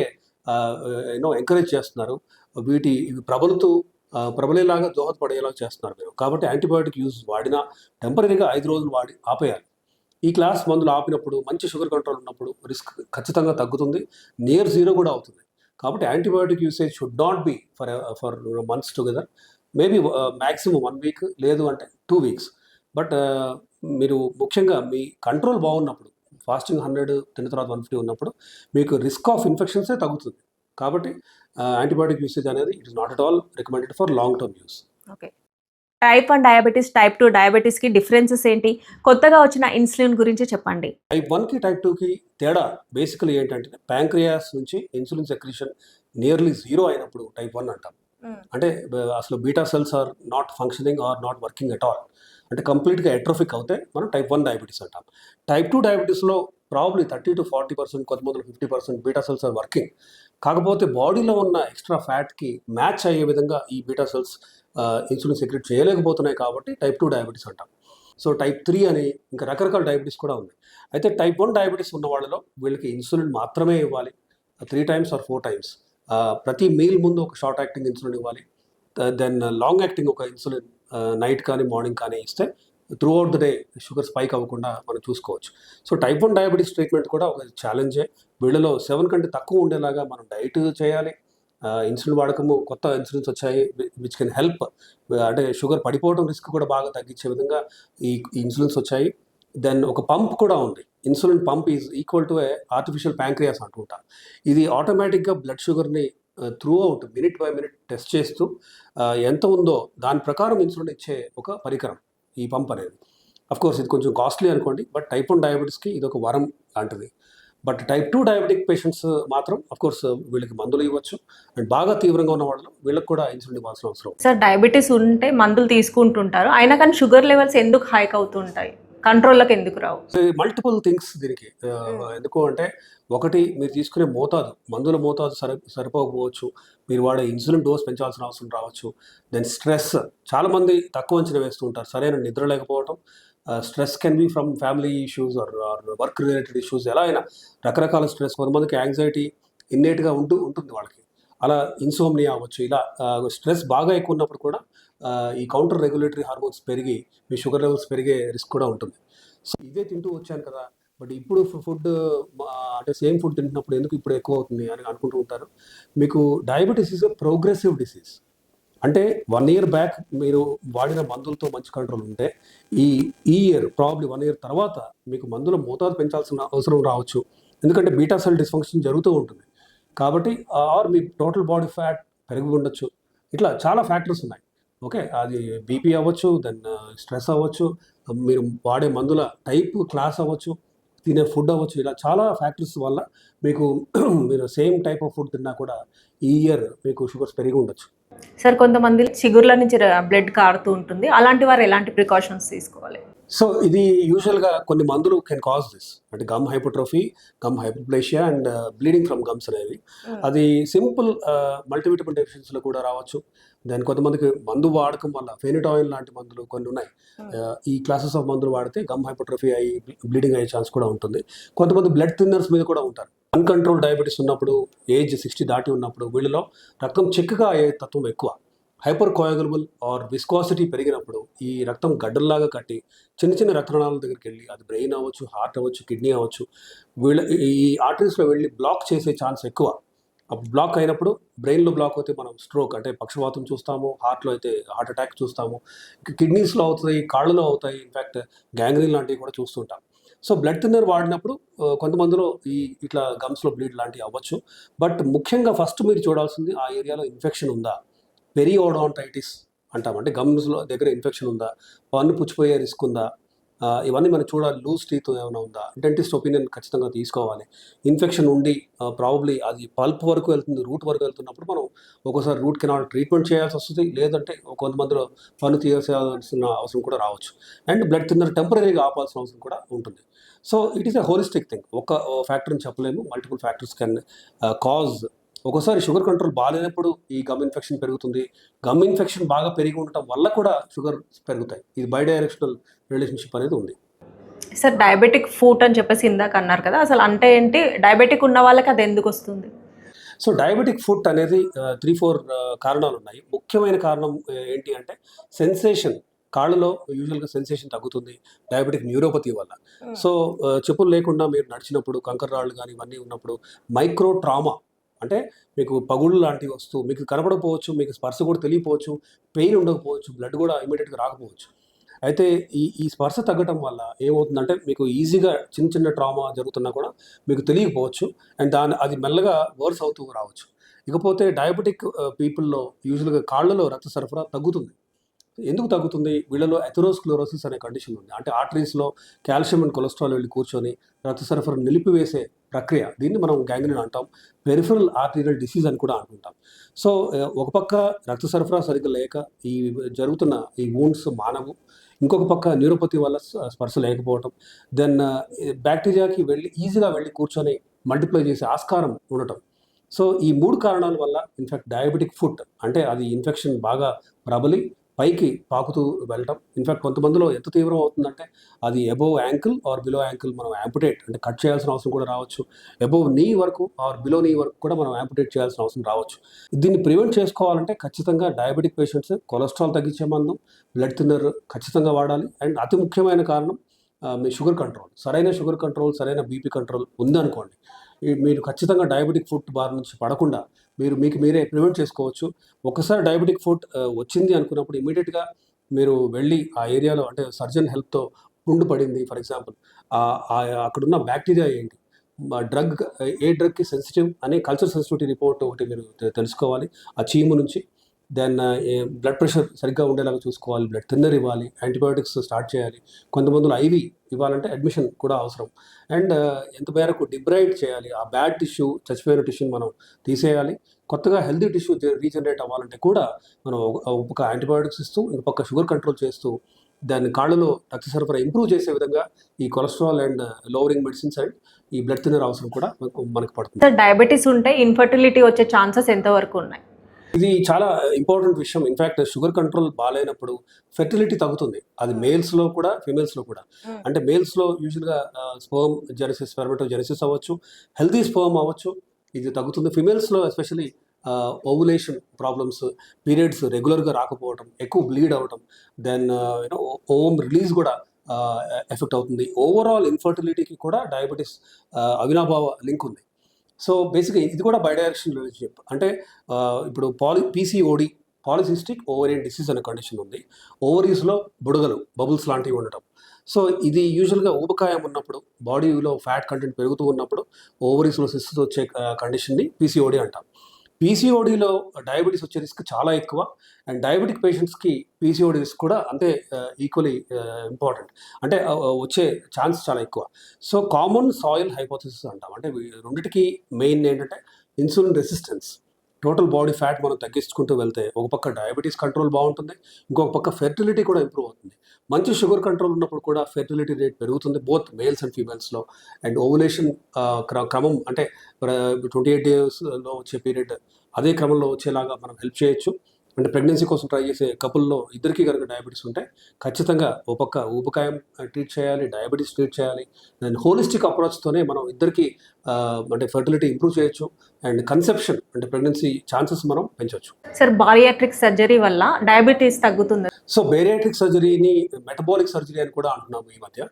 ఎంకరేజ్ చేస్తున్నారు. ఇవి ప్రబలేలాగా దోహదపడేలా చేస్తున్నారు మీరు. కాబట్టి యాంటీబయాటిక్ యూజ్ వాడినా టెంపరీగా 5 రోజులు వాడి ఆపేయాలి. ఈ క్లాస్ మందులు ఆపినప్పుడు మంచి షుగర్ కంట్రోల్ ఉన్నప్పుడు రిస్క్ ఖచ్చితంగా తగ్గుతుంది, నియర్ జీరో కూడా అవుతుంది. కాబట్టి antibiotic usage should not be for months together. Maybe maximum 1 week, లేదు అంటే 2 వీక్స్. బట్ మీరు ముఖ్యంగా మీ కంట్రోల్ బాగున్నప్పుడు, ఫాస్టింగ్ 100 తిన్న తర్వాత 150 ఉన్నప్పుడు మీకు రిస్క్ ఆఫ్ ఇన్ఫెక్షన్సే తగ్గుతుంది. కాబట్టి యాంటీబయాటిక్ యూసేజ్ అనేది it is not at all recommended for long term use. Okay. Type 1 diabetes, type 2 డయాబెటీస్కి డిఫరెన్సెస్ ఏంటి? కొత్తగా వచ్చిన ఇన్సులిన్ గురించి చెప్పండి. టైప్ 1కి టైప్ 2కి తేడా బేసికలీ ఏంటంటే ప్యాంక్రియాస్ నుంచి ఇన్సులిన్ సెక్రీషన్ నియర్లీ జీరో అయినప్పుడు టైప్ 1 అంటాం. అంటే అసలు beta cells are not functioning or not working at all. అంటే కంప్లీట్గా ఎట్రోఫిక్ అవుతే మనం టైప్ 1 డయాబెటీస్ అంటాం. టైప్ 2 డయాబెటీస్లో ప్రాబ్లీ 30 to 40%, కొంతమంది 50% బీటా సెల్స్ ఆర్ వర్కింగ్. కాకపోతే బాడీలో ఉన్న ఎక్స్ట్రా ఫ్యాట్కి మ్యాచ్ అయ్యే విధంగా ఈ బీటా సెల్స్ ఇన్సులిన్ సెక్రెట్ చేయలేకపోతున్నాయి కాబట్టి టైప్ 2 డయాబెటీస్ అంటాం. సో టైప్ 3 అని ఇంకా రకరకాల డయాబెటీస్ కూడా ఉంది. అయితే టైప్ 1 డయాబెటీస్ ఉన్న వాళ్ళలో వీళ్ళకి ఇన్సులిన్ మాత్రమే ఇవ్వాలి 3 times or 4 times. ప్రతి మీల్ ముందు ఒక షార్ట్ యాక్టింగ్ ఇన్సులిన్ ఇవ్వాలి. దెన్ లాంగ్ యాక్టింగ్ ఒక ఇన్సులిన్ నైట్ కానీ మార్నింగ్ కానీ ఇస్తే through out the day sugar spike అవ్వకుండా మనం చూసుకోవచ్చు. సో టైప్ 1 డయాబెటీస్ ట్రీట్మెంట్ కూడా ఒక ఛాలెంజే. వీళ్ళలో 7 కంటే తక్కువ ఉండేలాగా మనం డైట్ చేయాలి. ఇన్సులిన్ వాడకము, కొత్త ఇన్సులిన్స్ వచ్చాయి విచ్ కెన్ హెల్ప్. అంటే షుగర్ పడిపోవడం రిస్క్ కూడా బాగా తగ్గించే విధంగా ఈ ఇన్సులిన్స్ వచ్చాయి. దెన్ ఒక పంప్ కూడా ఉంది. Insulin pump is equal to a artificial pancreas అంటుంటా. ఇది ఆటోమేటిక్గా బ్లడ్ షుగర్ని throughout minute by minute test చేస్తూ ఎంత ఉందో దాని ప్రకారం ఇన్సులిన్ ఇచ్చే ఒక పరికరం ఈ పంప్ అనేది. అఫ్కోర్స్ ఇది కొంచెం కాస్ట్లీ అనుకోండి, బట్ టైప్ 1 డయాబెటీస్కి ఇది ఒక వరం లాంటిది. బట్ టైప్ 2 డయాబెటిక్ పేషెంట్స్ మాత్రం అఫ్కోర్స్ వీళ్ళకి మందులు ఇవ్వచ్చు. అండ్ బాగా తీవ్రంగా ఉన్న వాళ్ళు వీళ్ళకి కూడా ఇన్సులిన్ ఇవ్వాల్సిన అవసరం. సార్ డయాబెటీస్ ఉంటే మందులు తీసుకుంటుంటారు, అయినా కానీ షుగర్ లెవెల్స్ ఎందుకు హైక్ అవుతుంటాయి? కంట్రోల్లోకి ఎందుకు రావు? మల్టిపుల్ థింగ్స్ దీనికి. ఎందుకు అంటే ఒకటి, మీరు తీసుకునే మోతాదు, మందుల మోతాదు సరిపోకపోవచ్చు. మీరు వాడే ఇన్సులిన్ డోస్ పెంచాల్సిన అవసరం రావచ్చు. దెన్ స్ట్రెస్, చాలామంది తక్కువ అంచనా వేస్తూ ఉంటారు. సరైన నిద్ర లేకపోవడం. Stress can be from family issues or work related issues, ఎలా అయినా రకరకాల స్ట్రెస్. కొంతమందికి యాంగ్జైటీ ఇన్నేట్గా ఉంటుంది వాళ్ళకి, అలా ఇన్సోమ్నియా అవ్వచ్చు. ఇలా స్ట్రెస్ బాగా ఎక్కువ ఉన్నప్పుడు కూడా ఈ కౌంటర్ రెగ్యులేటరీ హార్మోన్స్ పెరిగి మీ షుగర్ లెవెల్స్ పెరిగే రిస్క్ కూడా ఉంటుంది. సో ఇదే తింటూ వచ్చాను కదా, బట్ ఇప్పుడు ఫుడ్ అంటే సేమ్ ఫుడ్ తింటున్నప్పుడు ఎందుకు ఇప్పుడు ఎక్కువ అవుతుంది అని అనుకుంటూ ఉంటారు. మీకు diabetes is a progressive disease. అంటే 1 year బ్యాక్ మీరు వాడిన మందులతో మంచి కంట్రోల్ ఉంటే ఈ ఇయర్ ప్రాబ్లీ 1 year తర్వాత మీకు మందుల మోతాదు పెంచాల్సిన అవసరం రావచ్చు. ఎందుకంటే బీటా సెల్ డిస్ఫంక్షన్ జరుగుతూ ఉంటుంది కాబట్టి, ఆర్ మీ టోటల్ బాడీ ఫ్యాట్ పెరిగి ఉండొచ్చు. ఇట్లా చాలా ఫ్యాక్టర్స్ ఉన్నాయి. ఓకే, అది బీపీ అవ్వచ్చు, దెన్ స్ట్రెస్ అవ్వచ్చు, మీరు వాడే మందుల టైప్ క్లాస్ అవ్వచ్చు, తినే ఫుడ్ అవ్వచ్చు. ఇలా చాలా ఫ్యాక్టర్స్ వల్ల మీకు మీరు సేమ్ టైప్ ఆఫ్ ఫుడ్ తిన్నా కూడా ఈ ఇయర్ మీకు షుగర్స్ పెరిగి ఉండొచ్చు. సార్ కొంతమంది చిగుర్ల నుంచి బ్లడ్ కారుతూ ఉంటుంది, అలాంటి వారు ఎలాంటి ప్రికాషన్స్ తీసుకోవాలి? సో ఇది యూజువల్గా కొన్ని మందులు కెన్ కాజ్ దిస్, అంటే gum hypotrophy, gum hypoplasia and bleeding from gums అనేవి. అది సింపుల్ మల్టీవిటమిన్ డెఫిషియన్సీలో కూడా రావచ్చు. దాని కొంతమందికి మందు వాడకం వల్ల ఫెనిటాయిల్ లాంటి మందులు కొన్ని ఉన్నాయి. ఈ క్లాసెస్ ఆఫ్ మందులు వాడితే గమ్ హైపోట్రోఫీ అయ్యి బ్లీడింగ్ అయ్యే ఛాన్స్ కూడా ఉంటుంది. కొంతమంది బ్లడ్ థిన్నర్స్ మీద కూడా ఉంటారు. అన్‌కంట్రోల్డ్ డయాబెటిస్ ఉన్నప్పుడు, ఏజ్ 60 దాటి ఉన్నప్పుడు వీళ్ళలో రక్తం చిక్కగా అయ్యే తత్వం ఎక్కువ. హైపర్ కోయాగులబుల్ ఆర్ విస్కాసిటీ పెరిగినప్పుడు ఈ రక్తం గడ్డల్లాగా కట్టి చిన్న చిన్న రక్తనాళాల దగ్గరికెళ్ళి అది బ్రెయిన్ అవ్వచ్చు, హార్ట్ అవ్వచ్చు, కిడ్నీ అవ్వచ్చు. వీళ్ళ ఈ ఆర్టరీస్‌లో వెళ్ళి బ్లాక్ చేసే ఛాన్స్ ఎక్కువ. అప్పుడు బ్లాక్ అయినప్పుడు బ్రెయిన్‌లో బ్లాక్ అవుతే మనం స్ట్రోక్ అంటే పక్షవాతం చూస్తాము. హార్ట్‌లో అయితే హార్ట్ అటాక్ చూస్తాము. కిడ్నీస్‌లో అవుతాయి, కాళ్ళలో అవుతాయి. ఇన్‌ఫాక్ట్ గ్యాంగ్రీన్ లాంటివి కూడా చూస్తుంటాం. సో, బ్లడ్ థిన్నర్ వాడినప్పుడు కొంతమందిలో ఇట్లా గమ్స్‌లో బ్లీడ్ లాంటివి అవ్వచ్చు. బట్ ముఖ్యంగా ఫస్ట్ మీరు చూడాల్సింది ఆ ఏరియాలో ఇన్ఫెక్షన్ ఉందా? పెరియోడాంటైటిస్ అంటాం. అంటే గమ్స్‌లో దగ్గర ఇన్ఫెక్షన్ ఉందా? పన్ను పుచ్చిపోయే రిస్క్ ఉందా? ఇవన్నీ మనం చూడాలి. లూజ్ టీత్ ఏమైనా ఉందా? డెంటిస్ట్ ఒపీనియన్ ఖచ్చితంగా తీసుకోవాలి. ఇన్ఫెక్షన్ ఉండి ప్రాబబ్లీ అది పల్ప్ వరకు వెళ్తుంది, రూట్ వరకు వెళ్తున్నప్పుడు మనం ఒక్కోసారి రూట్ కెనాల్ ట్రీట్మెంట్ చేయాల్సొస్తది. లేదంటే కొంతమందిలో పన్ను తీసేయాల్సిన అవసరం కూడా రావచ్చు. అండ్ బ్లడ్ థిన్నర్ టెంపరరీగా ఆపాల్సిన అవసరం కూడా ఉంటుంది. So, it is a holistic thing. ఒక ఫ్యాక్టర్ అని చెప్పలేము. Multiple factors can cause. ఒక్కోసారి షుగర్ కంట్రోల్ బాలేనప్పుడు ఈ గమ్ ఇన్ఫెక్షన్ పెరుగుతుంది. గమ్ ఇన్ఫెక్షన్ బాగా పెరిగి ఉండటం వల్ల కూడా షుగర్ పెరుగుతాయి. ఇది బై డైరెక్షనల్ రిలేషన్‌షిప్ అనేది ఉంది. సార్ డయాబెటిక్ ఫుట్ అని చెప్పేసి ఇందాక అన్నారు కదా! అసలు అంటే ఏంటి? డయాబెటిక్ ఉన్న వాళ్ళకి అది ఎందుకొస్తుంది? సో, డయాబెటిక్ ఫుట్ అనేది 3, 4 కారణాలున్నాయి. ముఖ్యమైన కారణం ఏంటి అంటే సెన్సేషన్. కాళ్ళలో యూజువల్‌గా సెన్సేషన్ తగ్గుతుంది డయాబెటిక్ న్యూరోపతి వల్ల. హ్మ్. సో, చెప్పులు లేకుండా మీరు నడిచినప్పుడు కంకర రాళ్ళు గాని ఇవన్నీ ఉన్నప్పుడు మైక్రో ట్రామా అంటే మీకు పగుళ్ళు లాంటివి వస్తూ మీకు కనపడకపోవచ్చు, మీకు స్పర్శ కూడా తెలియకపోవచ్చు, పెయిన్ ఉండకపోవచ్చు, బ్లడ్ కూడా ఇమ్మీడియేట్‌గా రాకపోవచ్చు. అయితే ఈ స్పర్శ తగ్గటం వల్ల ఏమవుతుందంటే మీకు ఈజీగా చిన్న చిన్న ట్రామా జరుగుతున్నా కూడా మీకు తెలియకపోవచ్చు. అండ్ అది మెల్లగా వర్స్ అవుతూ రావచ్చు. ఇకపోతే డయాబెటిక్ పీపుల్‌లో యూజువల్‌గా కాళ్ళలో రక్త సరఫరా తగ్గుతుంది. ఎందుకు తగ్గుతుంది? వీళ్ళలో అథెరోస్క్లెరోసిస్ అనే కండిషన్ ఉంది. అంటే ఆర్టరీస్‌లో కాల్షియం అండ్ కొలెస్ట్రాల్ వెళ్లి కూర్చొని రక్త సరఫరాను నిలిపివేసే ప్రక్రియ. దీన్ని మనం గ్యాంగ్రీన్ అంటాం. పెరిఫెరల్ ఆర్టీరియల్ డిసీజ్ అని కూడా అంటుంటాం. సో, ఒక పక్క రక్త సరఫరా సరిగ్గా లేక ఈ జరుగుతున్న ఈ వూండ్స్ మానవు. ఇంకొక పక్క న్యూరోపతి వల్ల స్పర్శ లేకపోవటం. దెన్ బ్యాక్టీరియాకి ఈజీగా వెళ్లి కూర్చొని మల్టిప్లై చేసే ఆస్కారం ఉండటం. సో, ఈ 3 కారణాల వల్ల ఇన్‌ఫాక్ట్ డయాబెటిక్ ఫుట్ అంటే అది ఇన్ఫెక్షన్ బాగా ప్రబలి పైకి పాకుతూ వెళ్ళటం. ఇన్‌ఫాక్ట్ కొంతమందిలో ఎంత తీవ్రం అవుతుందంటే అది above ankle or below ankle మనం యాంపుటేట్ అంటే కట్ చేయాల్సిన అవసరం కూడా రావచ్చు. అబోవ్ నీ వరకు ఆర్ బిలో నీ వరకు కూడా మనం యాంపుటేట్ చేయాల్సిన అవసరం రావచ్చు. దీన్ని ప్రివెంట్ చేసుకోవాలంటే ఖచ్చితంగా డయాబెటిక్ పేషెంట్స్ కొలెస్ట్రాల్ తగ్గించే మందం, బ్లడ్ థిన్నర్ ఖచ్చితంగా వాడాలి. అండ్ అతి ముఖ్యమైన కారణం మీ షుగర్ కంట్రోల్. సరైన షుగర్ కంట్రోల్, సరైన బీపీ కంట్రోల్ ఉందనుకోండి. మీరు ఖచ్చితంగా డయాబెటిక్ ఫుట్ బారి నుంచి పడకుండా మీకు మీరే ప్రివెంట్ చేసుకోవచ్చు. ఒక్కసారి డయాబెటిక్ ఫుట్ వచ్చింది అనుకున్నప్పుడు ఇమ్మీడియేట్‌గా మీరు వెళ్ళి ఆ ఏరియాలో అంటే సర్జన్ హెల్ప్‌తో పుండు పడింది ఫర్ ఎగ్జాంపుల్. అక్కడున్న బ్యాక్టీరియా ఏంటి? ఏ డ్రగ్‌కి సెన్సిటివ్ అనే కల్చర్ సెన్సిటివిటీ రిపోర్ట్ ఒకటి మీరు తెలుసుకోవాలి. ఆ చీము నుంచి. దెన్ బ్లడ్ ప్రెషర్ సరిగ్గా ఉండేలాగా చూసుకోవాలి. బ్లడ్ థిన్నర్ ఇవ్వాలి. యాంటీబయోటిక్స్ స్టార్ట్ చేయాలి. కొంతమందిలో ఐవీ ఇవ్వాలంటే అడ్మిషన్ కూడా అవసరం. అండ్ ఎంత మేరకు డిబ్రైడ్ చేయాలి. ఆ బ్యాడ్ టిష్యూ, చచ్చిపోయిన టిష్యూని మనం తీసేయాలి. కొత్తగా హెల్తీ టిష్యూ రీజనరేట్ అవ్వాలంటే కూడా మనం ఒక పక్క యాంటీబయోటిక్స్ ఇస్తూ, ఇంకో పక్క షుగర్ కంట్రోల్ చేస్తూ, దాన్ని కాళ్ళలో రక్త సరఫరా ఇంప్రూవ్ చేసే విధంగా ఈ cholesterol and lowering medicines and ఈ బ్లడ్ థిన్నర్ అవసరం కూడా మనకు పడుతుంది. సార్ డయాబెటిస్ ఉంటే ఇన్‌ఫర్టిలిటీ వచ్చే ఛాన్సెస్ ఎంత వరకు ఉన్నాయి? ఇది చాలా ఇంపార్టెంట్ విషయం. ఇన్‌ఫాక్ట్ షుగర్ కంట్రోల్ బాలేనప్పుడు ఫెర్టిలిటీ తగ్గుతుంది. అది మేల్స్‌లో కూడా, ఫీమేల్స్‌లో కూడా. హ్మ్. అంటే మేల్స్‌లో యూజువల్‌గా స్పెర్మ్ జెనెసిస్, స్పెర్మటోజెనెసిస్ అవ్వచ్చు, హెల్తీ స్పెర్మ్ అవ్వచ్చు. ఇది తగ్గుతుంది. ఫీమేల్స్‌లో ఎస్పెషల్లీ ఓవులేషన్ ప్రాబ్లమ్స్, పీరియడ్స్ రెగ్యులర్‌గా రాకపోవటం, ఎక్కువ బ్లీడ్ అవ్వటం, దెన్ ఓవమ్ రిలీజ్ కూడా ఎఫెక్ట్ అవుతుంది. ఓవరాల్ ఇన్‌ఫర్టిలిటీకి కూడా డయాబెటిస్ అవినాభావ లింక్ ఉంది. సో, బేసిక్‌గా ఇది కూడా బై డైరెక్షనల్ రిలేషన్‌షిప్. అంటే ఇప్పుడు పీసీఓడీ పాలిసిస్టిక్ ఓవేరియన్ డిసీజ్ అనే కండిషన్ ఉంది. ఓవరీస్‌లో బుడగలు, బబుల్స్ లాంటివి ఉండటం. సో, ఇది యూజువల్‌గా ఊబకాయం ఉన్నప్పుడు, బాడీలో ఫ్యాట్ కంటెంట్ పెరుగుతూ ఉన్నప్పుడు ఓవరీస్‌లో సిస్ట్స్ వచ్చే కండిషన్‌ని పీసీఓడీ అంటాం. పీసీఓడీలో డయాబెటిస్ వచ్చే రిస్క్ చాలా ఎక్కువ. అండ్ డయాబెటిక్ పేషెంట్స్‌కి పీసీఓడీ రిస్క్ కూడా అంతే ఈక్వల్లీ ఇంపార్టెంట్. అంటే వచ్చే ఛాన్స్ చాలా ఎక్కువ. సో, కామన్ సాయిల్ హైపోథిసిస్ అంటాం. అంటే రెండిటికి మెయిన్ ఏంటంటే insulin resistance. Total body fat మనం తగ్గించుకుంటూ వెళ్తే ఒక పక్క డయాబెటిస్ కంట్రోల్ బాగుంటుంది. ఇంకొక పక్క ఫెర్టిలిటీ కూడా ఇంప్రూవ్ అవుతుంది. మంచి షుగర్ కంట్రోల్ ఉన్నప్పుడు కూడా ఫెర్టిలిటీ రేట్ పెరుగుతుంది బోత్ మేల్స్ అండ్ ఫీమేల్స్‌లో. అండ్ ఓవులేషన్ క్రమం అంటే 28 డేస్‌లో వచ్చే పీరియడ్ అదే క్రమంలో వచ్చేలాగా మనం హెల్ప్ చేయొచ్చు. అంటే ప్రెగ్నెన్సీ కోసం ట్రై చేసే కపుల్లో ఇద్దరికి కనుక డయాబెటీస్ ఉంటే ఖచ్చితంగా ఓ పక్క ఊబకాయం ట్రీట్ చేయాలి, డయాబెటీస్ ట్రీట్ చేయాలి. అండ్ హోలిస్టిక్ అప్రోచ్తోనే మనం ఇద్దరికి అంటే ఫర్టిలిటీ ఇంప్రూవ్ చేయొచ్చు అండ్ కన్సెప్షన్ అంటే ప్రెగ్నెన్సీ ఛాన్సెస్ మనం పెంచవచ్చు. సార్ బారియాట్రిక్ సర్జరీ వల్ల డయాబెటీస్ తగ్గుతుంది. సో బేరియాట్రిక్ సర్జరీని మెటబాలిక్ సర్జరీ అని కూడా అంటున్నాము ఈ మధ్య.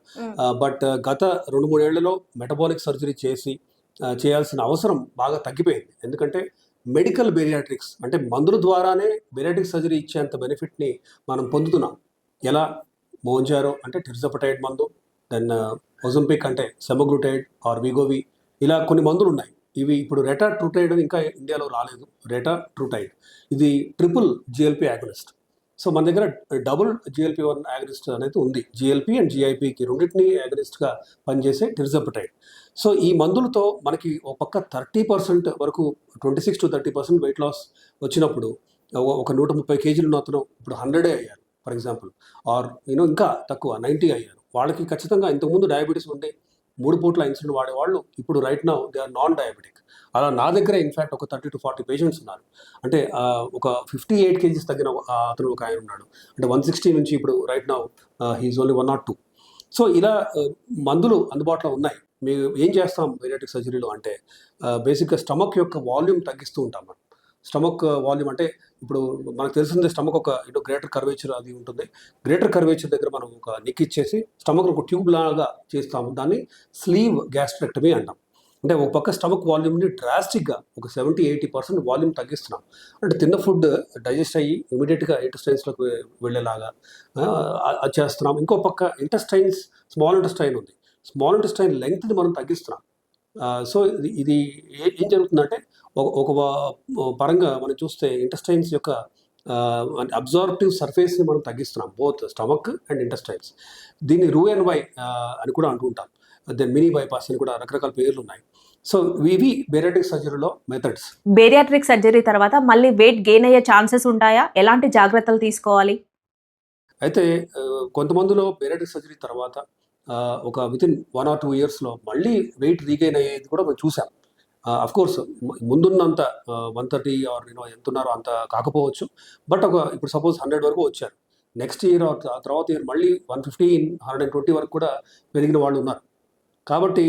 బట్ గత 2-3 ఏళ్లలో మెటబాలిక్ సర్జరీ చేయాల్సిన అవసరం బాగా తగ్గిపోయింది. ఎందుకంటే మెడికల్ బేరియాట్రిక్స్ అంటే మందుల ద్వారానే బేరియాట్రిక్ సర్జరీ ఇచ్చేంత బెనిఫిట్ని మనం పొందుతున్నాం. ఎలా? మోంజారో అంటే టిర్జపటైడ్ మందు, దెన్ ఒజంపిక్ అంటే సెమగ్లూటైడ్ ఆర్ విగోవి, ఇలా కొన్ని మందులు ఉన్నాయి. ఇవి ఇప్పుడు రెటాట్రూటైడ్ అని ఇంకా ఇండియాలో రాలేదు. రెటాట్రూటైడ్ ఇది ట్రిపుల్ జిఎల్పి యాగనిస్ట్. సో మన దగ్గర డబుల్ GLP-1 యాగనిస్ట్ అనేది ఉంది. GLP అండ్ GIPకి రెండింటినీ యాగనిస్ట్గా పనిచేసే టిర్జపటైడ్. సో ఈ మందులతో మనకి ఒక పక్క 30% వరకు 26 to 30% వెయిట్ లాస్ వచ్చినప్పుడు ఒక 130 కేజీలు ఉన్న అతను ఇప్పుడు 100 అయ్యారు ఫర్ ఎగ్జాంపుల్, ఆర్ ఇంకా తక్కువ 90 అయ్యారు. వాళ్ళకి ఖచ్చితంగా ఇంతకుముందు డయాబెటీస్ ఉండే 3 పూట్ల ఇన్సులిన్ వాడేవాళ్ళు ఇప్పుడు right now they are non diabetic. అలా నా దగ్గర ఇన్ఫ్యాక్ట్ ఒక 30 to 40 పేషెంట్స్ ఉన్నారు. అంటే ఒక 58 కేజీస్ తగ్గిన అతను ఒక ఆయన ఉన్నాడు. అంటే 160 నుంచి ఇప్పుడు right now he's only 1 or 2. So ఇలా మందులు అందుబాటులో ఉన్నాయి. మేము ఏం చేస్తాం బేరియాట్రిక్ సర్జరీలో అంటే బేసిక్గా స్టమక్ యొక్క వాల్యూమ్ తగ్గిస్తూ ఉంటాం మనం. స్టమక్ వాల్యూమ్ అంటే ఇప్పుడు మనకు తెలిసిందే స్టమక్ ఒక గ్రేటర్ కర్వేచర్ అది ఉంటుంది. గ్రేటర్ కర్వేచర్ దగ్గర మనం ఒక నిక్ ఇచ్చేసి స్టమక్ ఒక ట్యూబ్ లాగా చేస్తాము. దాన్ని స్లీవ్ గ్యాస్ట్రెక్టమీ అంటాం. అంటే ఒక పక్క స్టమక్ వాల్యూమ్ని డ్రాస్టిక్గా ఒక 70-80% వాల్యూమ్ తగ్గిస్తున్నాం. అంటే తిన్న ఫుడ్ డైజెస్ట్ అయ్యి ఇమీడియట్గా ఇంటెస్టైన్స్లోకి వెళ్ళేలాగా అది చేస్తున్నాం. ఇంకో పక్క ఇంటెస్టైన్స్, స్మాల్ ఇంటెస్టైన్ ఉంది, స్మాల్ ఇంటెస్టైన్ లెంగ్త్ని మనం తగ్గిస్తున్నాం. సో ఇది ఏం జరుగుతుందంటే ఒక పరంగా మనం చూస్తే ఇంటెస్టైన్స్ యొక్క అబ్జార్ప్టివ్ సర్ఫేస్ని మనం తగ్గిస్తున్నాం, బోత్ స్టమక్ అండ్ ఇంటెస్టైన్స్. దీన్ని RUNY అని కూడా అంటుంటాం. దెన్ మినీ బైపాస్ అని కూడా రకరకాల పేర్లు ఉన్నాయి. సో ఇవి బేరియాట్రిక్ సర్జరీలో మెథడ్స్. బేరియాట్రిక్ సర్జరీ తర్వాత మళ్ళీ వెయిట్ గెయిన్ అయ్యే ఛాన్సెస్ ఉంటాయా? ఎలాంటి జాగ్రత్తలు తీసుకోవాలి? అయితే కొంతమందిలో బేరియాట్రిక్ సర్జరీ తర్వాత ఒక వితిన్ 1 or 2 ఇయర్స్లో మళ్ళీ వెయిట్ రీగెయిన్ అయ్యేది కూడా మనం చూసాం. అఫ్కోర్స్ ముందున్నంత 130 ఆర్ ఎంత ఉన్నారో అంత కాకపోవచ్చు. బట్ ఇప్పుడు సపోజ్ 100 వరకు వచ్చారు. నెక్స్ట్ ఇయర్ తర్వాత ఇయర్ మళ్ళీ 115, 120 వరకు కూడా పెరిగిన వాళ్ళు ఉన్నారు. కాబట్టి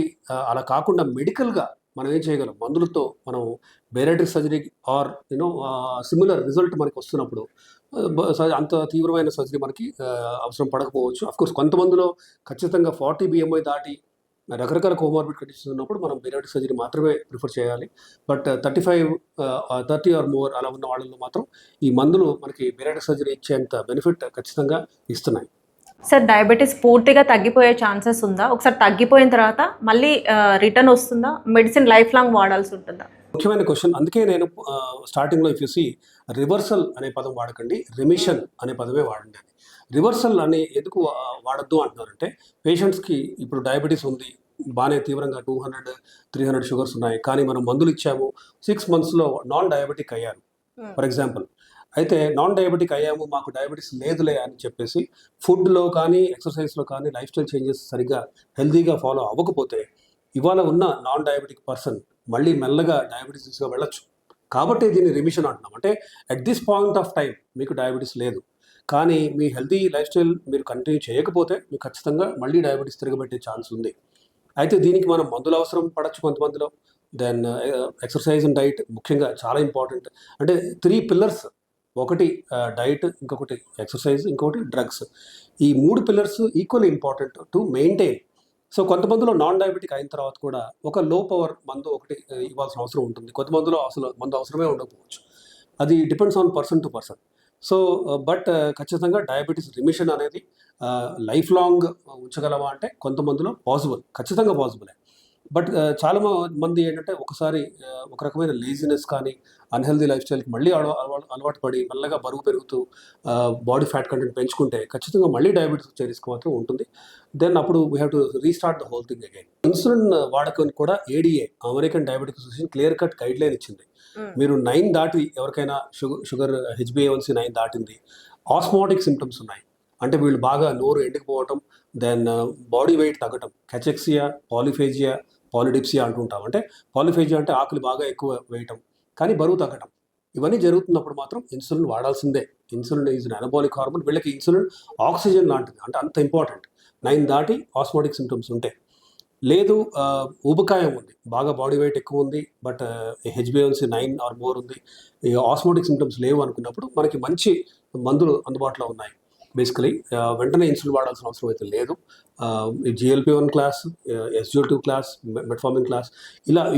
అలా కాకుండా మెడికల్గా మనం ఏం చేయగలం? మందులతో మనం bariatric surgery or similar result మనకి వస్తున్నప్పుడు అంత తీవ్రమైన సర్జరీ మనకి అవసరం పడకపోవచ్చు. అఫ్కోర్స్ కొంతమందిలో ఖచ్చితంగా 40 BMI దాటి రకరకాల కోమార్బిడ్ కండిషన్స్ ఉన్నప్పుడు మనం బేరియాట్రిక్ సర్జరీ మాత్రమే ప్రిఫర్ చేయాలి. బట్ 35, 30 ఆర్ మోర్ అలా ఉన్న వాళ్ళలో మాత్రం ఈ మందులు మనకి బేరియాట్రిక్ సర్జరీ ఇచ్చేంత బెనిఫిట్ ఖచ్చితంగా ఇస్తున్నాయి. సార్ డయాబెటీస్ పూర్తిగా తగ్గిపోయే ఛాన్సెస్ ఉందా? ఒకసారి తగ్గిపోయిన తర్వాత మళ్ళీ రిటర్న్ వస్తుందా? మెడిసిన్ లైఫ్ లాంగ్ వాడాల్సి ఉంటుందా? ముఖ్యమైన క్వశ్చన్. అందుకే నేను స్టార్టింగ్లో చూసి రివర్సల్ అనే పదం వాడకండి, రెమిషన్ అనే పదమే వాడండి అని. రివర్సల్ అని ఎందుకు వాడద్దు అంటున్నారంటే పేషెంట్స్కి ఇప్పుడు డయాబెటీస్ ఉంది, బాగానే తీవ్రంగా 200, 300 షుగర్స్ ఉన్నాయి, కానీ మనం మందులు ఇచ్చాము, 6 monthsలో నాన్ డయాబెటిక్ అయ్యారు ఫర్ ఎగ్జాంపుల్. అయితే నాన్ డయాబెటిక్ అయ్యాము, మాకు డయాబెటీస్ లేదులే అని చెప్పేసి ఫుడ్లో కానీ ఎక్సర్సైజ్లో కానీ లైఫ్ స్టైల్ చేంజెస్ సరిగ్గా హెల్తీగా ఫాలో అవ్వకపోతే ఇవాళ ఉన్న నాన్ డయాబెటిక్ పర్సన్ మళ్ళీ మెల్లగా డయాబెటీస్ దిశగా వెళ్ళొచ్చు. కాబట్టి దీన్ని రిమిషన్ అంటున్నాం. అంటే at this point of time మీకు డయాబెటీస్ లేదు, కానీ మీ హెల్తీ లైఫ్ స్టైల్ మీరు కంటిన్యూ చేయకపోతే మీకు ఖచ్చితంగా మళ్ళీ డయాబెటీస్ తిరగబెట్టే ఛాన్స్ ఉంది. అయితే దీనికి మనం మందులు అవసరం పడచ్చు కొంతమందిలో. దెన్ ఎక్సర్సైజ్ అండ్ డైట్ ముఖ్యంగా చాలా ఇంపార్టెంట్. అంటే 3 pillars, ఒకటి డైట్, ఇంకొకటి ఎక్సర్సైజ్, ఇంకొకటి డ్రగ్స్. ఈ 3 pillars equally important to maintain. So కొంతమందిలో నాన్ డయాబెటిక్ అయిన తర్వాత కూడా ఒక లో పవర్ మందు ఒకటి ఇవ్వాల్సిన అవసరం ఉంటుంది. కొంతమందిలో అసలు మందు అవసరమే ఉండకపోవచ్చు. అది depends on person to person. So but ఖచ్చితంగా డయాబెటీస్ రిమిషన్ అనేది లైఫ్ లాంగ్ ఉంచగలమా అంటే కొంతమందిలో పాసిబుల్, ఖచ్చితంగా పాసిబులే. బట్ చాలా మంది ఏంటంటే ఒకసారి ఒక రకమైన లేజినెస్ కానీ అన్హెల్దీ లైఫ్ స్టైల్కి మళ్ళీ అలవాటు పడి మెల్లగా బరువు పెరుగుతూ బాడీ ఫ్యాట్ కంటెంట్ పెంచుకుంటే ఖచ్చితంగా మళ్ళీ డయాబెటీస్ వచ్చే రిస్క్ మాత్రం ఉంటుంది. దెన్ అప్పుడు we have to restart the whole thing again. Insulin వాడకం కూడా ADA, American diabetic association clear cut guide line ఇచ్చింది. మీరు 9 దాటి ఎవరికైనా షుగర్ HbA1c 9 దాటింది, ఆస్మాటిక్ సిమ్టమ్స్ ఉన్నాయి అంటే వీళ్ళు బాగా నోరు ఎండిపోవటం, దెన్ బాడీ వెయిట్ తగ్గటం, క్యాచెక్సియా, పాలిఫేజియా, పాలిడిప్సియా అంటుంటాం. అంటే పాలిఫేజియా అంటే ఆకలి బాగా ఎక్కువ వేయటం కానీ బరువు తగ్గటం, ఇవన్నీ జరుగుతున్నప్పుడు మాత్రం ఇన్సులిన్ వాడాల్సిందే. Insulin is anabolic hormone. వీళ్ళకి ఇన్సులిన్ ఆక్సిజన్ లాంటిది, అంటే అంత ఇంపార్టెంట్. 9 దాటి ఆస్మోటిక్ సిమ్టమ్స్ ఉంటాయి. లేదు ఊబకాయం ఉంది, బాగా బాడీ వెయిట్ ఎక్కువ ఉంది, బట్ హెచ్బిఎన్సీ 9 ఆర్ మోర్ ఉంది, ఈ ఆస్మోటిక్ సిమ్టమ్స్ లేవు అనుకున్నప్పుడు మనకి మంచి మందులు అందుబాటులో ఉన్నాయి. బేసికలీ వెంటనే ఇన్సులిన్ వాడాల్సిన అవసరం అయితే లేదు. GLP-1 class, SGLT2 class, metformin class,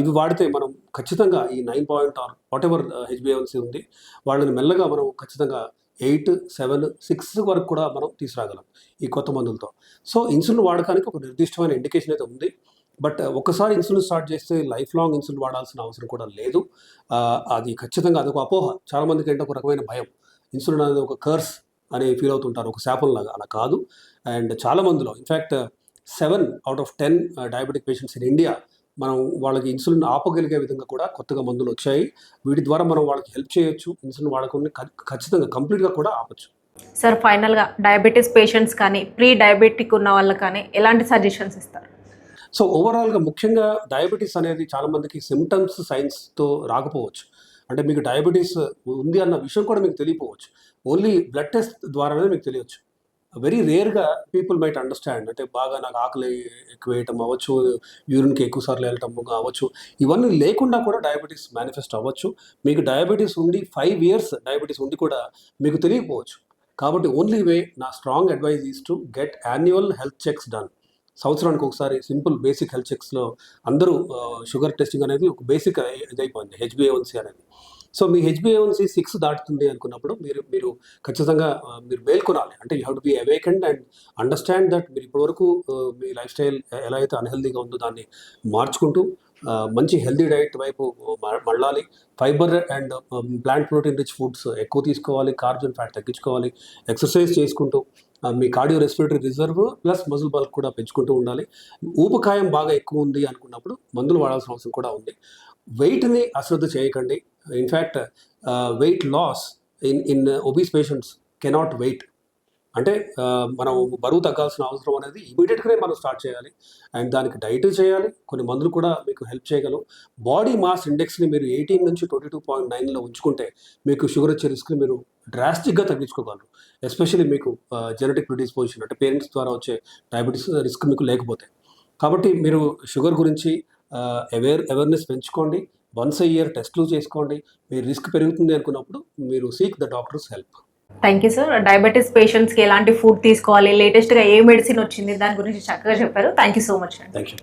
ఇవి వాడితే మనం ఖచ్చితంగా ఈ 9 పాయింట్ ఆర్ వాట్ ఎవర్ హెచ్బిఎన్సీ ఉంది వాళ్ళని మెల్లగా మనం ఖచ్చితంగా 8, 7, 6 వరకు కూడా మనం తీసుకురాగలం ఈ కొత్త మందులతో. సో ఇన్సులిన్ వాడకానికి ఒక నిర్దిష్టమైన ఇండికేషన్ అయితే ఉంది. బట్ ఒక్కసారి ఇన్సులిన్ స్టార్ట్ చేస్తే లైఫ్ లాంగ్ ఇన్సులిన్ వాడాల్సిన అవసరం కూడా లేదు. అది ఖచ్చితంగా అదొక అపోహ. చాలామందికి ఏంటో ఒక రకమైన భయం, ఇన్సులిన్ అనేది ఒక కర్స్ అని ఫీల్ అవుతుంటారు, ఒక శాపంలాగా. అలా కాదు. అండ్ చాలా మందిలో in fact 7 out of 10 diabetic patients in India మనం వాళ్ళకి ఇన్సులిన్ ఆపగలిగే విధంగా కూడా కొత్తగా మందులు వచ్చాయి. వీటి ద్వారా మనం వాళ్ళకి హెల్ప్ చేయొచ్చు. ఇన్సులిన్ వాడకుండా ఖచ్చితంగా కంప్లీట్గా కూడా ఆపచ్చు. సార్, ఫైనల్గా డయాబెటీస్ పేషెంట్స్ కానీ ప్రీ డయాబెటిక్ ఉన్న వాళ్ళకి కానీ ఎలాంటి సజెషన్స్ ఇస్తారు? సో ఓవరాల్గా ముఖ్యంగా డయాబెటీస్ అనేది చాలామందికి సిమ్టమ్స్ సైన్స్తో రాకపోవచ్చు. అంటే మీకు డయాబెటీస్ ఉంది అన్న విషయం కూడా మీకు తెలియకపోవచ్చు. ఓన్లీ బ్లడ్ టెస్ట్ ద్వారానే మీకు తెలియచ్చు. వెరీ రేర్గా పీపుల్ మైట్ అండర్స్టాండ్. అంటే బాగా నాకు ఆకలి ఎక్కువ వేయటం అవ్వచ్చు, యూరిన్కి ఎక్కువ సార్లు వెళ్ళటం అవ్వచ్చు, ఇవన్నీ లేకుండా కూడా డయాబెటీస్ మేనిఫెస్ట్ అవ్వచ్చు. మీకు డయాబెటీస్ ఉండి 5 years డయాబెటీస్ ఉండి కూడా మీకు తెలియకపోవచ్చు. కాబట్టి ఓన్లీ వే, నా strong advice is to get annual health checks done. సంవత్సరానికి ఒకసారి సింపుల్ బేసిక్ హెల్త్ చెక్స్లో అందరూ షుగర్ టెస్టింగ్ అనేది ఒక బేసిక్ ఇదైపోయింది, HbA1c అనేది. సో మీ HbA1c 6 దాటుతుంది అనుకున్నప్పుడు మీరు ఖచ్చితంగా మీరు మేల్కొనాలి. అంటే you have to be awakened and understand that మీరు ఇప్పటివరకు మీ లైఫ్ స్టైల్ ఎలా అయితే అన్హెల్దీగా ఉందో దాన్ని మార్చుకుంటూ మంచి హెల్దీ డైట్ వైపు మళ్ళాలి. Fibre and plant protein rich foods ఎక్కువ తీసుకోవాలి. కార్బ్స్ అండ్ ఫ్యాట్ తగ్గించుకోవాలి. ఎక్సర్సైజ్ చేసుకుంటూ మీ cardio respiratory reserve plus muscle bulk కూడా పెంచుకుంటూ ఉండాలి. ఊబకాయం బాగా ఎక్కువ ఉంది అనుకున్నప్పుడు మందులు వాడాల్సిన అవసరం కూడా ఉంది. వెయిట్ని అశ్రద్ధ చేయకండి. In fact weight loss in obese patients cannot wait. అంటే మనం బరువు తగ్గాల్సిన అవసరం అనేది ఇమీడియట్గానే మనం స్టార్ట్ చేయాలి. అండ్ దానికి డైట్ చేయాలి. కొన్ని మందులు కూడా మీకు హెల్ప్ చేయగలవు. బాడీ మాస్ ఇండెక్స్ని మీరు 18 నుంచి 22.9లో ఉంచుకుంటే మీకు షుగర్ వచ్చే రిస్క్ని మీరు డ్రాస్టిక్గా తగ్గించుకోగలరు. ఎస్పెషల్లీ మీకు జెనెటిక్ ప్రిడిస్పోజిషన్, అంటే పేరెంట్స్ ద్వారా వచ్చే డయాబెటీస్ రిస్క్ మీకు లేకపోతే. కాబట్టి మీరు షుగర్ గురించి అవేర్నెస్ పెంచుకోండి. వన్స్ a year టెస్టులు చేసుకోండి. మీ రిస్క్ పెరుగుతుంది అనుకున్నప్పుడు మీరు seek the doctors help. Thank you sir. Diabetes పేషెంట్స్కి ఎలాంటి ఫుడ్ తీసుకోవాలి, లేటెస్ట్గా ఏ మెడిసిన్ వచ్చింది, దాని గురించి చక్కగా చెప్పారు. థ్యాంక్ యూ సో మచ్ అండి. Thank you.